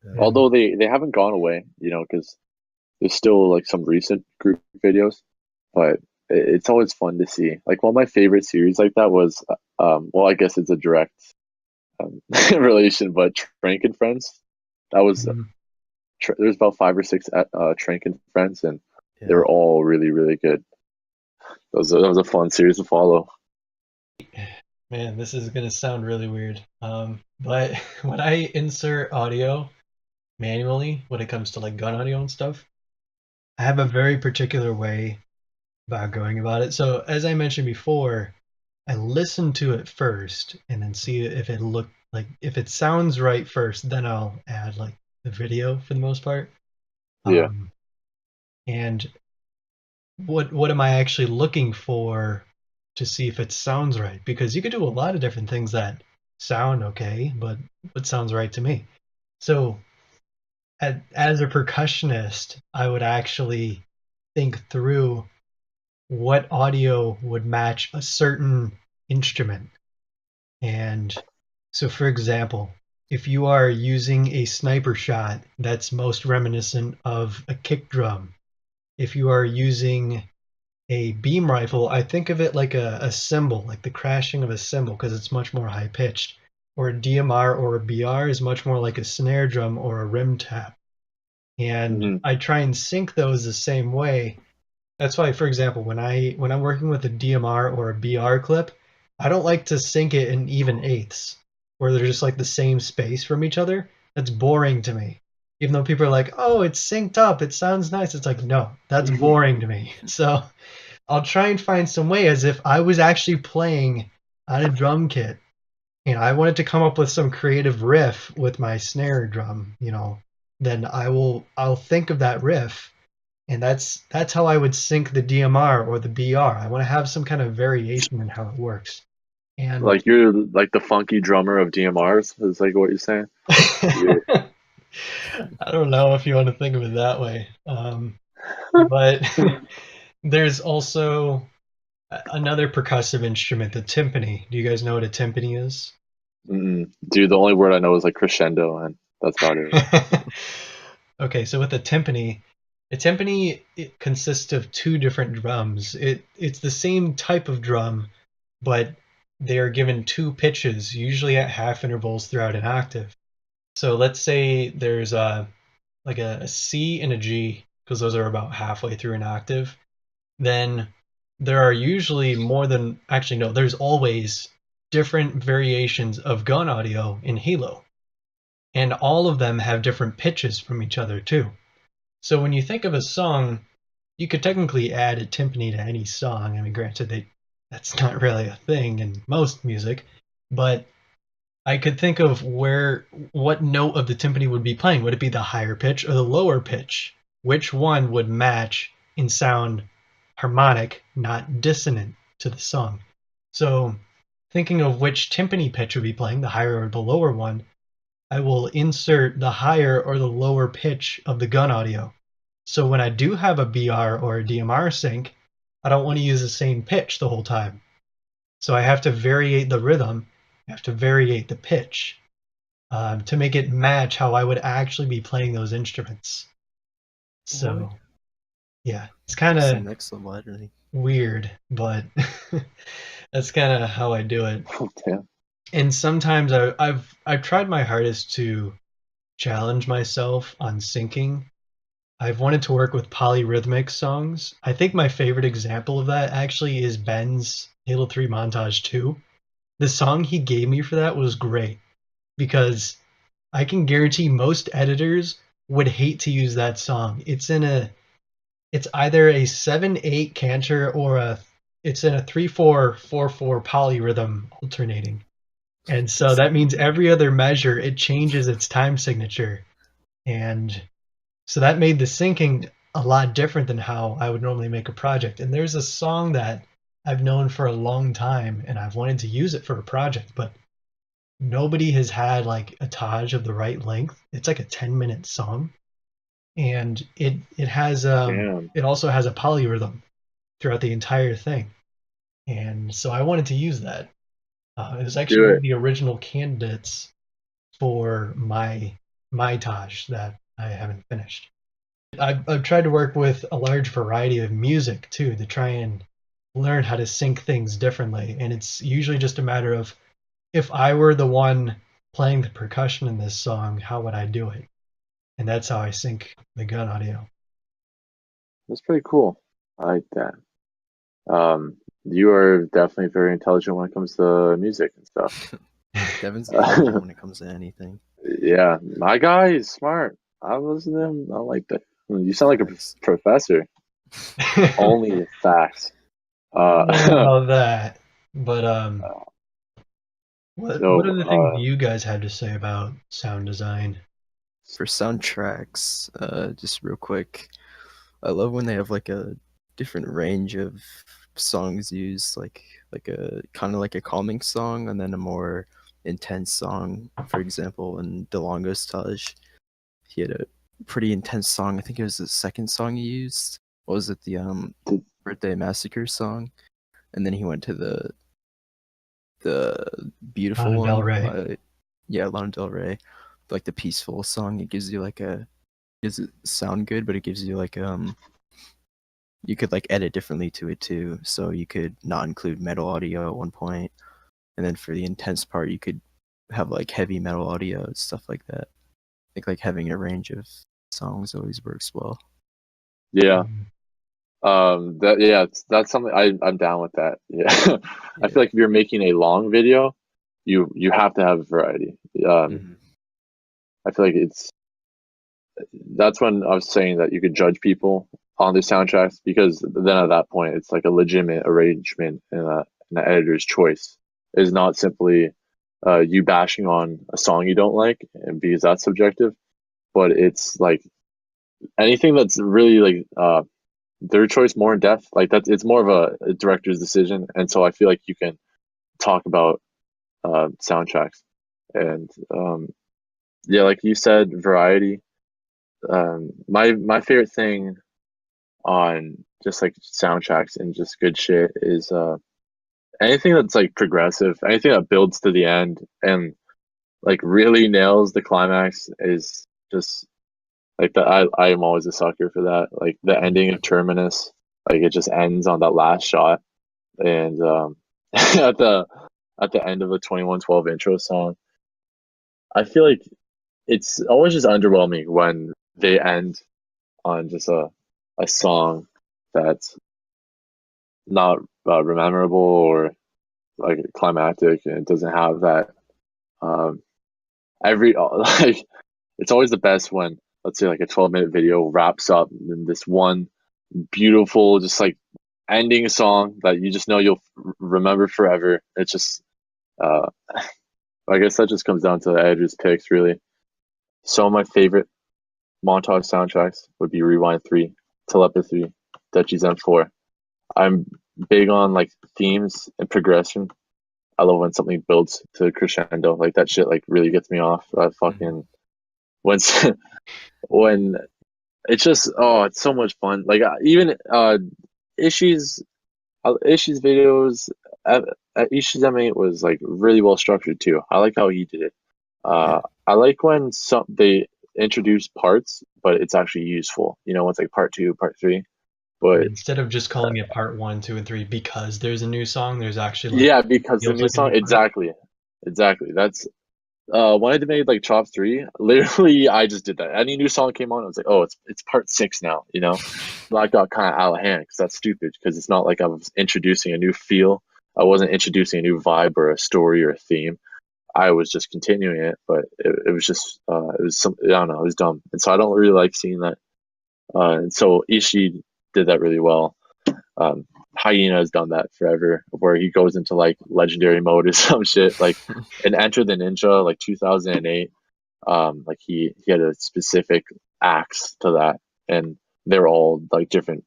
Yeah. Although they haven't gone away, because there's still like some recent group videos, but it's always fun to see. Like one of my favorite series like that was, well, I guess it's a direct relation, but Trank and Friends. That was there's about 5 or 6 Trank and Friends, and they were all really, really good. That was a fun series to follow. Man, this is gonna sound really weird. But when I insert audio manually, when it comes to like gun audio and stuff, I have a very particular way about going about it. So as I mentioned before, I listen to it first and then see if if it sounds right first, then I'll add like the video for the most part. Yeah. Um, and what am I actually looking for to see if it sounds right? Because you could do a lot of different things that sound okay, but what sounds right to me? So as a percussionist, I would actually think through what audio would match a certain instrument. And so, for example, if you are using a sniper shot that's most reminiscent of a kick drum, if you are using a beam rifle, I think of it like a cymbal, like the crashing of a cymbal, because it's much more high pitched. Or a DMR or a BR is much more like a snare drum or a rim tap. And Hmm. I try and sync those the same way. That's why, for example, when I'm working with a DMR or a BR clip, I don't like to sync it in even eighths, where they're just like the same space from each other. That's boring to me. Even though people are like, "Oh, it's synced up. It sounds nice." It's like, no, that's boring to me. So I'll try and find some way as if I was actually playing on a drum kit and I wanted to come up with some creative riff with my snare drum, then I'll think of that riff, and that's how I would sync the DMR or the BR. I want to have some kind of variation in how it works. And Like you're like the funky drummer of DMRs, is like what you're saying? Yeah. I don't know if you want to think of it that way. But there's also another percussive instrument, the timpani. Do you guys know what a timpani is? Mm-mm. Dude, the only word I know is like crescendo, and that's about it. Okay, so with a timpani it consists of two different drums. It's the same type of drum, but they are given two pitches, usually at half intervals throughout an octave. So let's say there's a C and a G, because those are about halfway through an octave. Then there are usually more than actually no, there's always different variations of gun audio in Halo, and all of them have different pitches from each other too. So when you think of a song, you could technically add a timpani to any song. I mean, granted, that's not really a thing in most music, but I could think of what note of the timpani would be playing. Would it be the higher pitch or the lower pitch? Which one would match and sound harmonic, not dissonant to the song? So thinking of which timpani pitch would be playing, the higher or the lower one, I will insert the higher or the lower pitch of the gun audio. So when I do have a BR or a DMR sync, I don't want to use the same pitch the whole time. So I have to variate the rhythm, I have to variate the pitch to make it match how I would actually be playing those instruments. So yeah, it's kind It's the of next level editing. weird, but that's kind of how I do it. Oh, damn. And sometimes I've tried my hardest to challenge myself on syncing. I've wanted to work with polyrhythmic songs. I think my favorite example of that actually is Ben's Halo 3 Montage 2. The song he gave me for that was great because I can guarantee most editors would hate to use that song. It's either a 7/8 canter or it's in a 3/4 4/4 polyrhythm alternating. And so that means every other measure it changes its time signature. And so that made the syncing a lot different than how I would normally make a project. And there's a song that I've known for a long time and I've wanted to use it for a project, but nobody has had like a Taj of the right length. It's like a 10-minute song. And Damn. it also has a polyrhythm throughout the entire thing. And so I wanted to use that. It was actually Do one of it. the original candidates for my Taj that I haven't finished. I've tried to work with a large variety of music too to try and learn how to sync things differently. And it's usually just a matter of if I were the one playing the percussion in this song, how would I do it? And that's how I sync the gun audio. That's pretty cool. I like that. Um, You are definitely very intelligent when it comes to music and stuff. Devin's intelligent when it comes to anything. Yeah, my guy is smart. I listen to him. I like that. You sound like a Facts. professor. Only facts. I don't know Uh, about that, but what so other things do you guys have to say about sound design? For soundtracks, just real quick, I love when they have like a different range of songs used, like a kind of like a calming song and then a more intense song. For example, in DeLongo's Taj, he had a pretty intense song. I think it was the second song he used. What was it? The Birthday Massacre song, and then he went to the beautiful Lana Del one Rey. by Lana Del Rey, like the peaceful song. It gives you like a does it sound good, but it gives you like you could like edit differently to it too. So you could not include metal audio at one point, and then for the intense part, you could have like heavy metal audio and stuff like that. I think like having a range of songs always works well. yeah, Mm. that's something I'm down with that. Yeah, I Yeah. feel like if you're making a long video, you have to have variety. Mhm. I feel like that's when I was saying that you could judge people on their soundtracks because then at that point it's like a legitimate arrangement and an editor's choice. Is not simply you bashing on a song you don't like, and because that's subjective, but it's like anything that's really like their choice more in depth. Like that's it's more of a director's decision, and so I feel like you can talk about soundtracks and yeah, like you said, variety. My favorite thing on just like soundtracks and just good shit is anything that's like progressive, anything that builds to the end and like really nails the climax is just like that. I am always a sucker for that. Like the ending of Terminus, like it just ends on that last shot, and at the at the end of the 2112 intro song, I feel like it's always just underwhelming when they end on just a song that's not memorable or like climactic, and it doesn't have that um every like it's always the best when let's say like a 12-minute video wraps up in this one beautiful just like ending song that you just know you'll remember forever. It's just uh I guess that just comes down to the editor's picks really. So my favorite montage soundtracks would be Rewind 3, Telepathy, Dutchy Zen 4. I'm big on like themes and progression. I love when something builds to crescendo. Like that shit like really gets me off. That Mhm. fucking when when it's just it's so much fun. Like even issues issues videos at, issues M8 was like really well structured too. I like how he did it. Yeah. I like when some they introduce parts, but it's actually useful. You know, it's like part two, part three. But Instead of just calling it part one, two, and three because there's a new song, there's actually like yeah, because the feels new like a new song part. exactly. That's when I made like Chop 3, literally I just did that. Any new song came on, I was like, oh, it's part 6 now, you know? That got kind of out of hand because that's stupid because it's not like I was introducing a new feel. I wasn't introducing a new vibe or a story or a theme. I was just continuing it, but it was just it was some I don't know, it was dumb, and so I don't really like seeing that. And so Ishii did that really well. Um, Hyena has done that forever, where he goes into like legendary mode or some shit, like in Enter the Ninja, like 2008. Like he had a specific axe to that, and they're all like different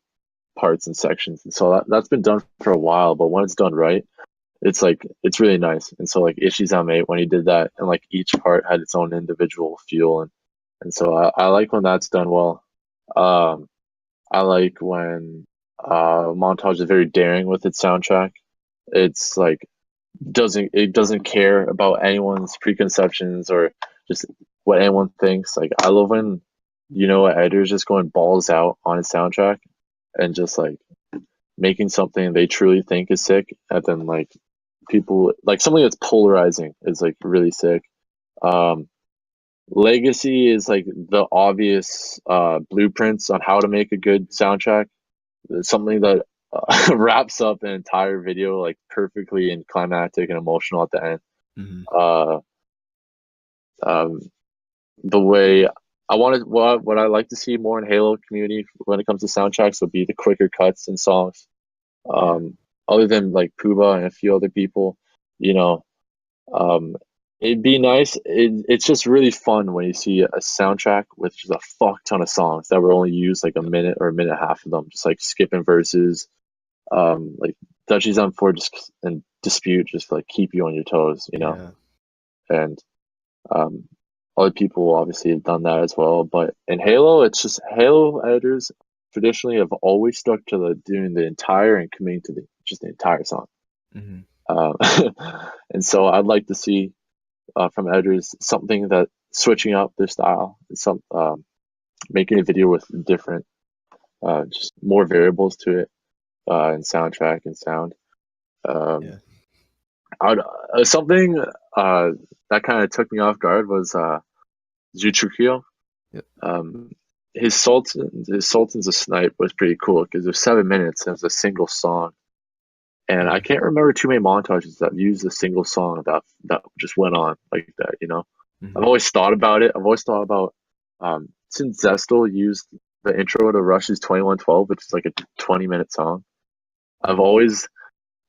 parts and sections, and so that's been done for a while. But when it's done right, it's like it's really nice. And so like Ishizame when he did that, and like each part had its own individual feel, and so I like when that's done well. Um, I like when Montage is very daring with its soundtrack. It's like it doesn't care about anyone's preconceptions or just what anyone thinks. Like I love when an editor's just going balls out on his soundtrack and just like making something they truly think is sick, and then like people like something that's polarizing is like really sick. Um, Legacy is like the obvious blueprints on how to make a good soundtrack. It's something that wraps up an entire video like perfectly and climactic and emotional at the end. Mhm. Uh, um, the way I wanted, what I like to see more in Halo community when it comes to soundtracks would be the quicker cuts in songs. Other than like Puba and a few other people, you know, um, it'd be nice. It's just really fun when you see a soundtrack with just a fuck ton of songs that were only used like a minute or a minute and a half of them, just like skipping verses, like Duchies on Four and Dispute, just like keep you on your toes, you know, Yeah. and um, other people obviously have done that as well. But in Halo, it's just Halo editors traditionally have always stuck to doing the entire and committing to just the entire song. Mhm. And so I'd like to see from editors something that switching up their style, some making a video with different, just more variables to it, and soundtrack and sound. Yeah. Something that kind of took me off guard was Zuchukyo. Yep. His Sultan's a Snipe was pretty cool because it was 7 minutes and it was a single song. And I can't remember too many montages that used a single song that just went on like that, you know. I've Mhm. always thought about it. I've always thought about since Zestel used the intro to Rush's 2112, which is like a 20-minute song. I've always,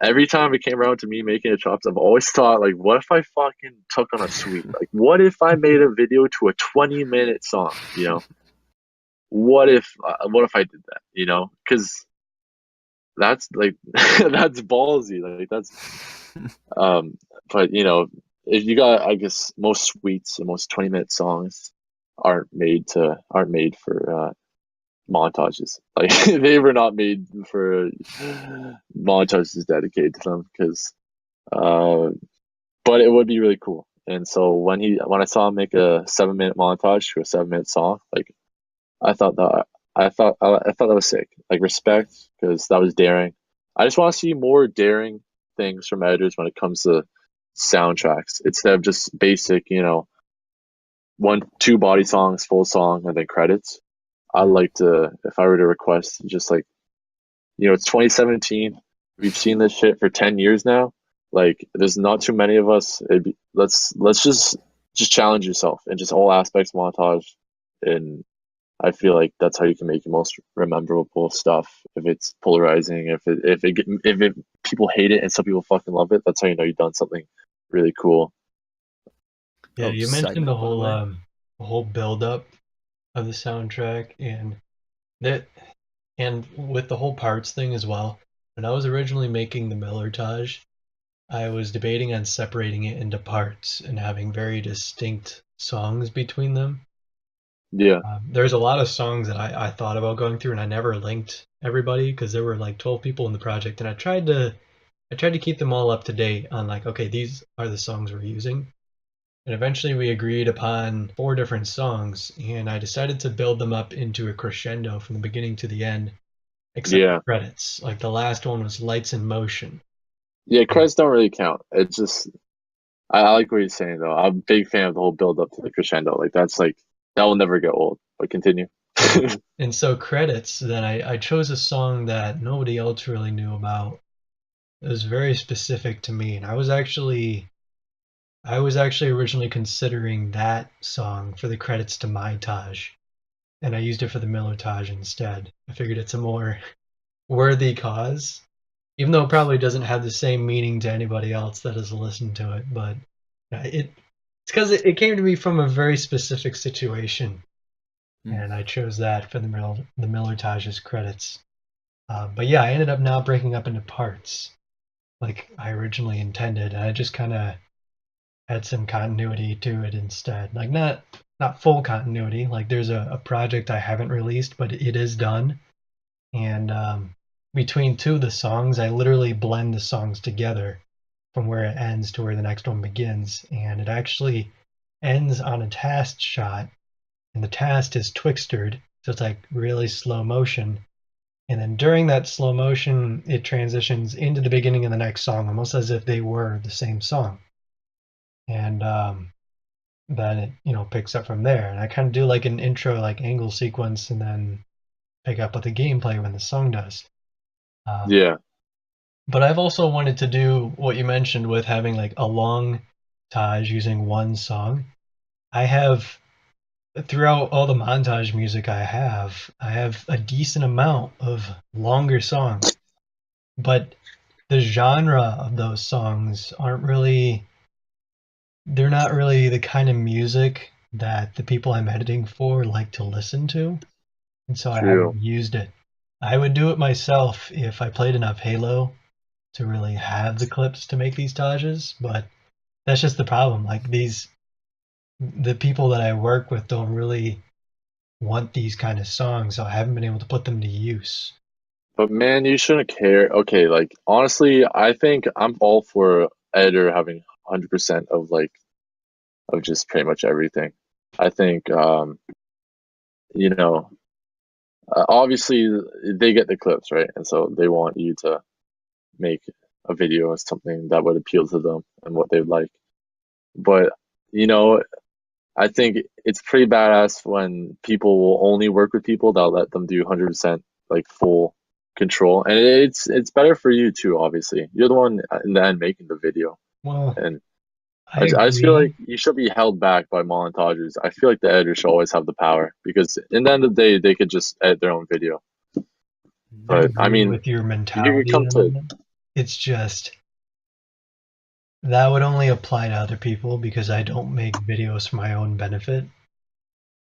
every time it came around to me making a chops, I've always thought like, what if I fucking took on a suite? Like, what if I made a video to a 20-minute song? You know, what if I did that? You know, because that's like that's ballsy. Like that's but you know, if you got, I guess most suites and most 20-minute songs aren't made for montages. Like they were not made for montages dedicated to them because but it would be really cool. And so when I saw him make a 7-minute montage to a 7-minute song, like I thought that I thought that was sick. Like respect because that was daring. I just want to see more daring things from editors when it comes to soundtracks instead of just basic, you know, 1, 2 body songs, full song, and then credits. I like to, if I were to request, just like, you know, it's 2017. We've seen this shit for 10 years now. Like, there's not too many of us. Let's just challenge yourself in just all aspects montage, and I feel like that's how you can make the most memorable stuff. If it's polarizing, if people hate it and some people fucking love it, that's how you know you've done something really cool. Yeah, Oh, you side mentioned note, by the way. the whole build up of the soundtrack that and with the whole parts thing as well. When I was originally making the Millertage, I was debating on separating it into parts and having very distinct songs between them. Yeah, There's a lot of songs that I thought about going through, and I never linked everybody because there were like 12 people in the project, and I tried to keep them all up to date on like, okay, these are the songs we're using. And eventually we agreed upon 4 different songs, and I decided to build them up into a crescendo from the beginning to the end, except yeah, for credits. Like the last one was Lights in Motion. yeah. Credits don't really count. It's just I like what you're saying though. I'm a big fan of the whole build up to the crescendo. Like that's like that will never get old. But continue. And so credits, then I chose a song that nobody else really knew about. It was very specific to me, and I was actually originally considering that song for the credits to my Taj, and I used it for the Miller Taj instead. I figured it's a more worthy cause, even though it probably doesn't have the same meaning to anybody else that has listened to it. But it's because it came to me from a very specific situation, and I chose that for the Miller Taj's credits. But yeah, I ended up now breaking up into parts, like I originally intended, and I just kind of had some continuity to it instead. Like not full continuity. Like there's a project I haven't released, but it is done. And between 2 of the songs, I literally blend the songs together from where it ends to where the next one begins. And it actually ends on a tast shot, and the tast is twixtered, so it's like really slow motion. And then during that slow motion, it transitions into the beginning of the next song, almost as if they were the same song. And then it picks up from there. And I kind of do like an intro like angle sequence, and then pick up with the gameplay when the song does. Yeah. But I've also wanted to do what you mentioned with having like a long montage using one song. I have throughout all the montage music I have a decent amount of longer songs, but the genre of those songs aren't really they're not really the kind of music that the people I'm editing for like to listen to, and so I True. haven't used it. I would do it myself if I played enough Halo to really have the clips to make these tages, but that's just the problem. Like the people that I work with don't really want these kind of songs, so I haven't been able to put them to use. But man, you shouldn't care. Okay, like honestly, I think I'm all for editor having 100% of like of just pretty much everything. I think you know, obviously they get the clips, right? And so they want you to make a video or something that would appeal to them and what they'd like. But you know, I think it's pretty badass when people will only work with people that let them do 100% like full control, and it's better for you too. Obviously, you're the one in the end making the video, Well, and I I just feel like agree. you should be held back by montages. I feel like the editor should always have the power because in the end of the day, they could just edit their own video. I But I agree mean, with your you could mentality come in a to moment. It's just that would only apply to other people because I don't make videos for my own benefit.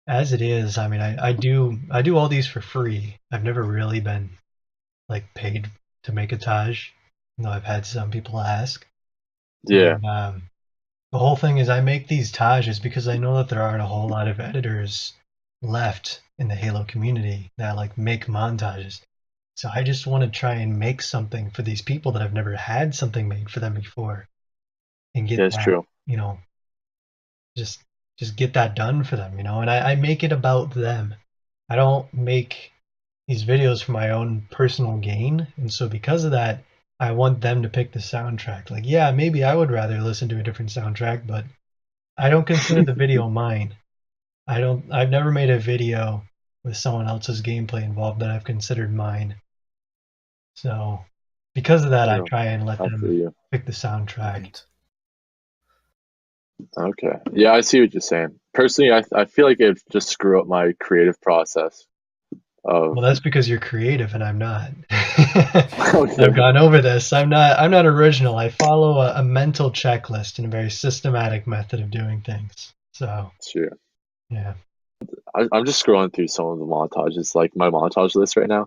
As it is, I mean, I do all these for free. I've never really been like paid to make a Taj, though I've had some people ask. yeah, And the whole thing is I make these Tajes because I know that there aren't a whole lot of editors left in the Halo community that like make montages. So I just want to try and make something for these people that have never had something made for them before and get that's that, true. you know, just just get that done for them, and I make it about them. I don't make these videos for my own personal gain, and so because of that, I want them to pick the soundtrack. Like, yeah, maybe I would rather listen to a different soundtrack, but I don't consider the video mine. I've never made a video with someone else's gameplay involved that I've considered mine. So because of that, I True. try and let I feel them you. pick the soundtrack. And Okay. Yeah, I see what you're saying. Personally, I feel like it just screw up my creative process of Well, that's because you're creative and I'm not. okay. I've gone over this. I'm not original. I follow a mental checklist and a very systematic method of doing things. So, Sure. yeah. I'm just scrolling through some of the montages, like my montage list right now,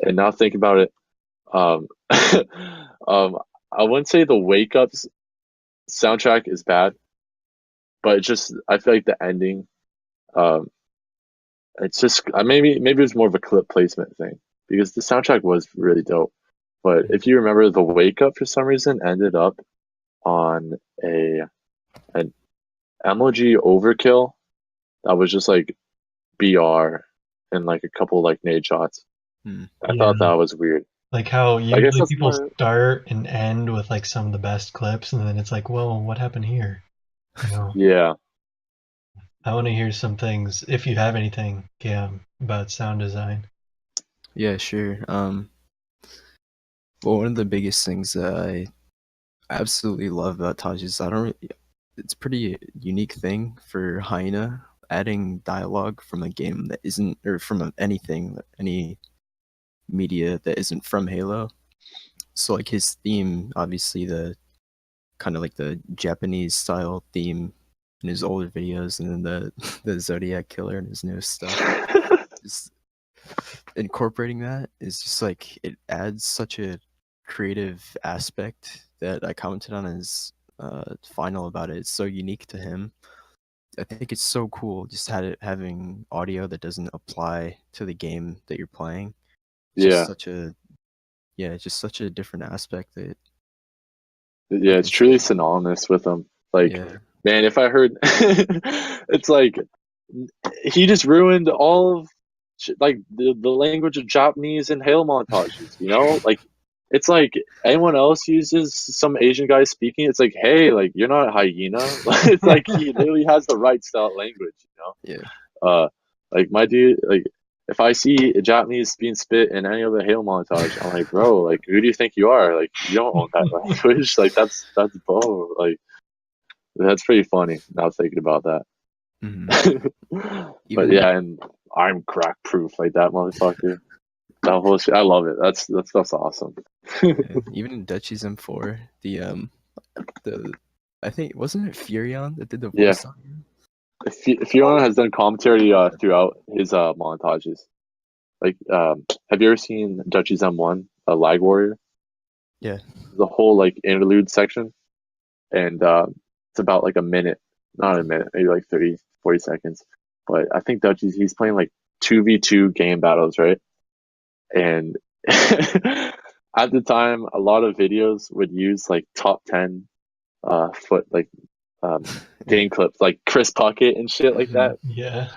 and now think about it. Um, I wouldn't say the Wake Ups soundtrack is bad, but it's just I feel like the ending. Um, it's just maybe it's more of a clip placement thing because the soundtrack was really dope. But if you remember, the Wake Up for some reason ended up on an emoji overkill that was just like BR and like a couple like nade shots. hmm, I thought Yeah. that was weird. Like how I guess usually that's people my start and end with like some of the best clips, and then it's like, well, what happened here? You know, yeah. I want to hear some things, if you have anything, Cam, about sound design. yeah, sure. Well, one of the biggest things that I absolutely love about Taj is I don't really, it's a pretty unique thing for Hyena adding dialogue from a game that isn't, or from anything, any media that isn't from Halo. So like his theme, obviously the kind of like the Japanese style theme in his older videos, and then the the Zodiac Killer and his newest stuff. Just incorporating that is just like it adds such a creative aspect that I commented on his final about it. It's so unique to him. I think it's so cool just having audio that doesn't apply to the game that you're playing. It's just Yeah. such a it's just such a different aspect that I Yeah, it's think truly synonymous with them. Like, yeah. man, if I heard, it's like he just ruined all of like the language of Japanese and Hale montages. You know, like it's like anyone else uses some Asian guy speaking. It's like, hey, like you're not a hyena. It's like he literally has the right style language. You Yeah. know, like my dude, like if I see a Japanese being spit in any other Halo montage, I'm like, bro, like, who do you think you are? Like, you don't own that language. Like, that's Bo. Like, that's pretty funny. Now thinking about that. Mhm. But yeah, and I'm crack proof, like that motherfucker. That whole shit, I love it. That stuff's awesome. Yeah, even in Dutchie's M4, the I think wasn't it Furion that did the Yeah. voice on him? Fiona has done commentary throughout his montages. Like, have you ever seen Dutchie's M1, a Lag Warrior? Yeah. The whole like interlude section, and it's about like a minute, not a minute, maybe like 30, 40 seconds. But I think Dutchie's he's playing like 2v2 game battles, right? And at the time, a lot of videos would use like top 10 foot like game clips, like Chris Puckett and shit like that. Yeah.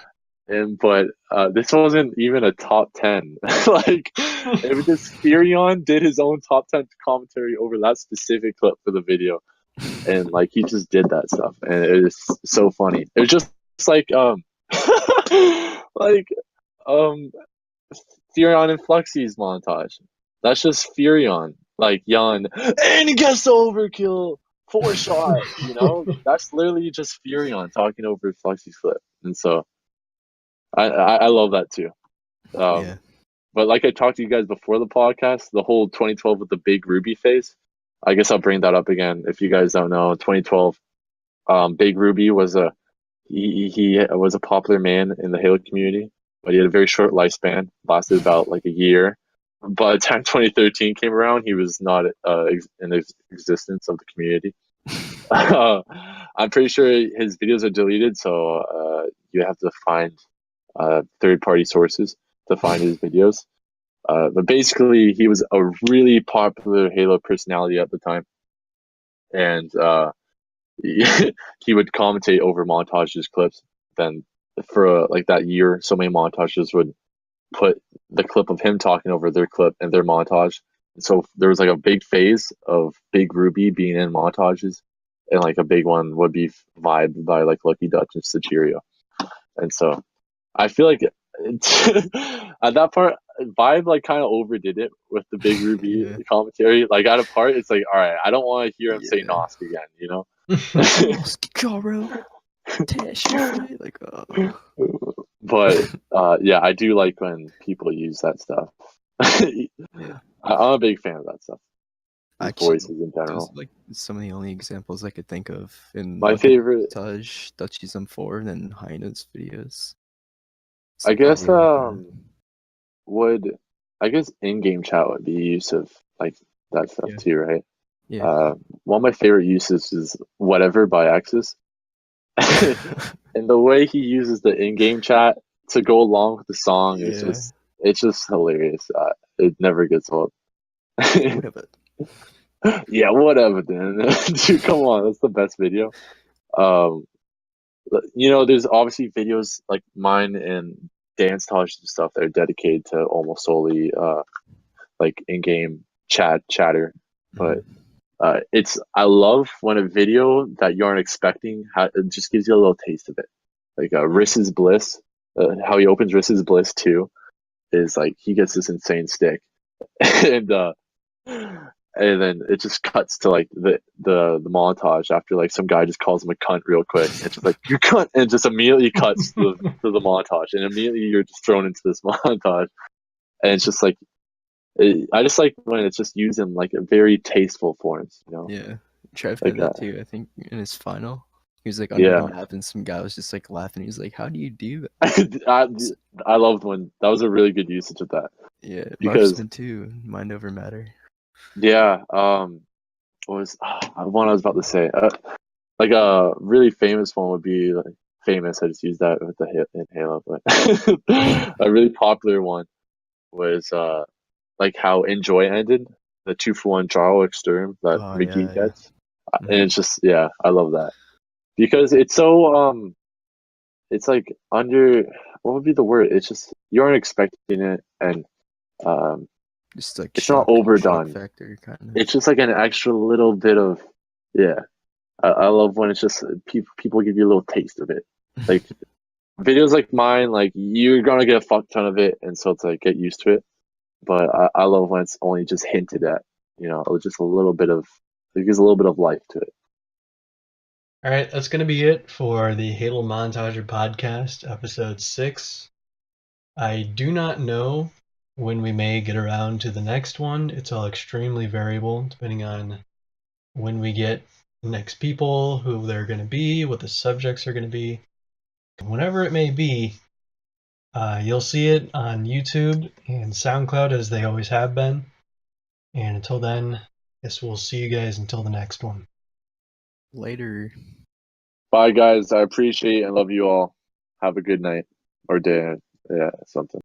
And but this wasn't even a top 10. Like it was just Furion did his own top 10 commentary over that specific clip for the video, and like he just did that stuff, and it was so funny. It was just like like Furion and Fluxy's montage. That's just Furion, like yelling, and he gets the overkill, 4-shot. You know, that's literally just Furion talking over Fluxy's clip, and so I love that too. Yeah. But like I talked to you guys before the podcast, the whole 2012 with the big Ruby phase. I guess I'll bring that up again. If you guys don't know, 2012, Big Ruby was he was a popular man in the Halo community, but he had a very short lifespan, lasted about like a year. By the time 2013 came around, he was not in the existence of the community. I'm pretty sure his videos are deleted, so you have to find third-party sources to find his videos. But basically, he was a really popular Halo personality at the time, and he would commentate over montages clips. Then for like that year, so many montages would put the clip of him talking over their clip and their montage. And so there was like a big phase of Big Ruby being in montages, and like a big one would be Vibe by like Lucky Dutch and Sachirio. And so I feel like at that part, Vibe like kind of overdid it with the Big Ruby commentary. Like at a part, it's like, all right, I don't want to hear him say Nosk again, you know? Like, But yeah, I do like when people use that stuff. yeah. I'm a big fan of that stuff. Actually, Voices in general. those like some of the only examples I could think of in My favorite, Dutchie's M4 and then Heine's videos. It's I like guess, really would I guess in-game chat would be use of like that stuff too, right? yeah. One of my favorite uses is Whatever by Axis. And the way he uses the in-game chat to go along with the song is it's just hilarious. It never gets old. Whatever. Yeah, whatever then. Dude, come on, that's the best video. You know, there's obviously videos like mine and Dance Taj and stuff that are dedicated to almost solely like in-game chatter. But I love when a video that you aren't expecting it just gives you a little taste of it. Like Riss's Bliss, how he opens Riss's Bliss too, is like he gets this insane stick, and then it just cuts to like the montage after like some guy just calls him a cunt real quick. It's just like you cunt, and just immediately cuts to the montage, and immediately you're just thrown into this montage, and it's just like I just like when it's just used in like a very tasteful forms, you know. Yeah, Trev like did that too. I think in his final, he was like on Yeah. the map, and some guy was just like laughing. He was like, "How do you do that?" I loved when that was a really good usage of that. Yeah, Because- Marksman too. Mind over matter. Yeah. What was one I was about to say? Like a really famous one would be like famous. I just used that with the hit in Halo, but a really popular one was like how Enjoy ended the 2-for-1 Jarl Exterm that Oh, Ricky yeah. gets, and it's just I love that because it's so it's like under what would be the word? It's just you aren't expecting it, and Just like it's not overdone. shock factor kind of. It's just like an extra little bit of I love when it's just people give you a little taste of it. Like videos like mine, like you're gonna get a fuck ton of it, and so it's like get used to it. But I love when it's only just hinted at, just a little bit of, it gives a little bit of life to it. All right, that's going to be it for the Halo Montager podcast, episode 6. I do not know when we may get around to the next one. It's all extremely variable depending on when we get next people, who they're going to be, what the subjects are going to be. Whenever it may be, you'll see it on YouTube and SoundCloud as they always have been. And until then, I guess we'll see you guys until the next one. Later. Bye, guys. I appreciate and love you all. Have a good night or day. Yeah, something.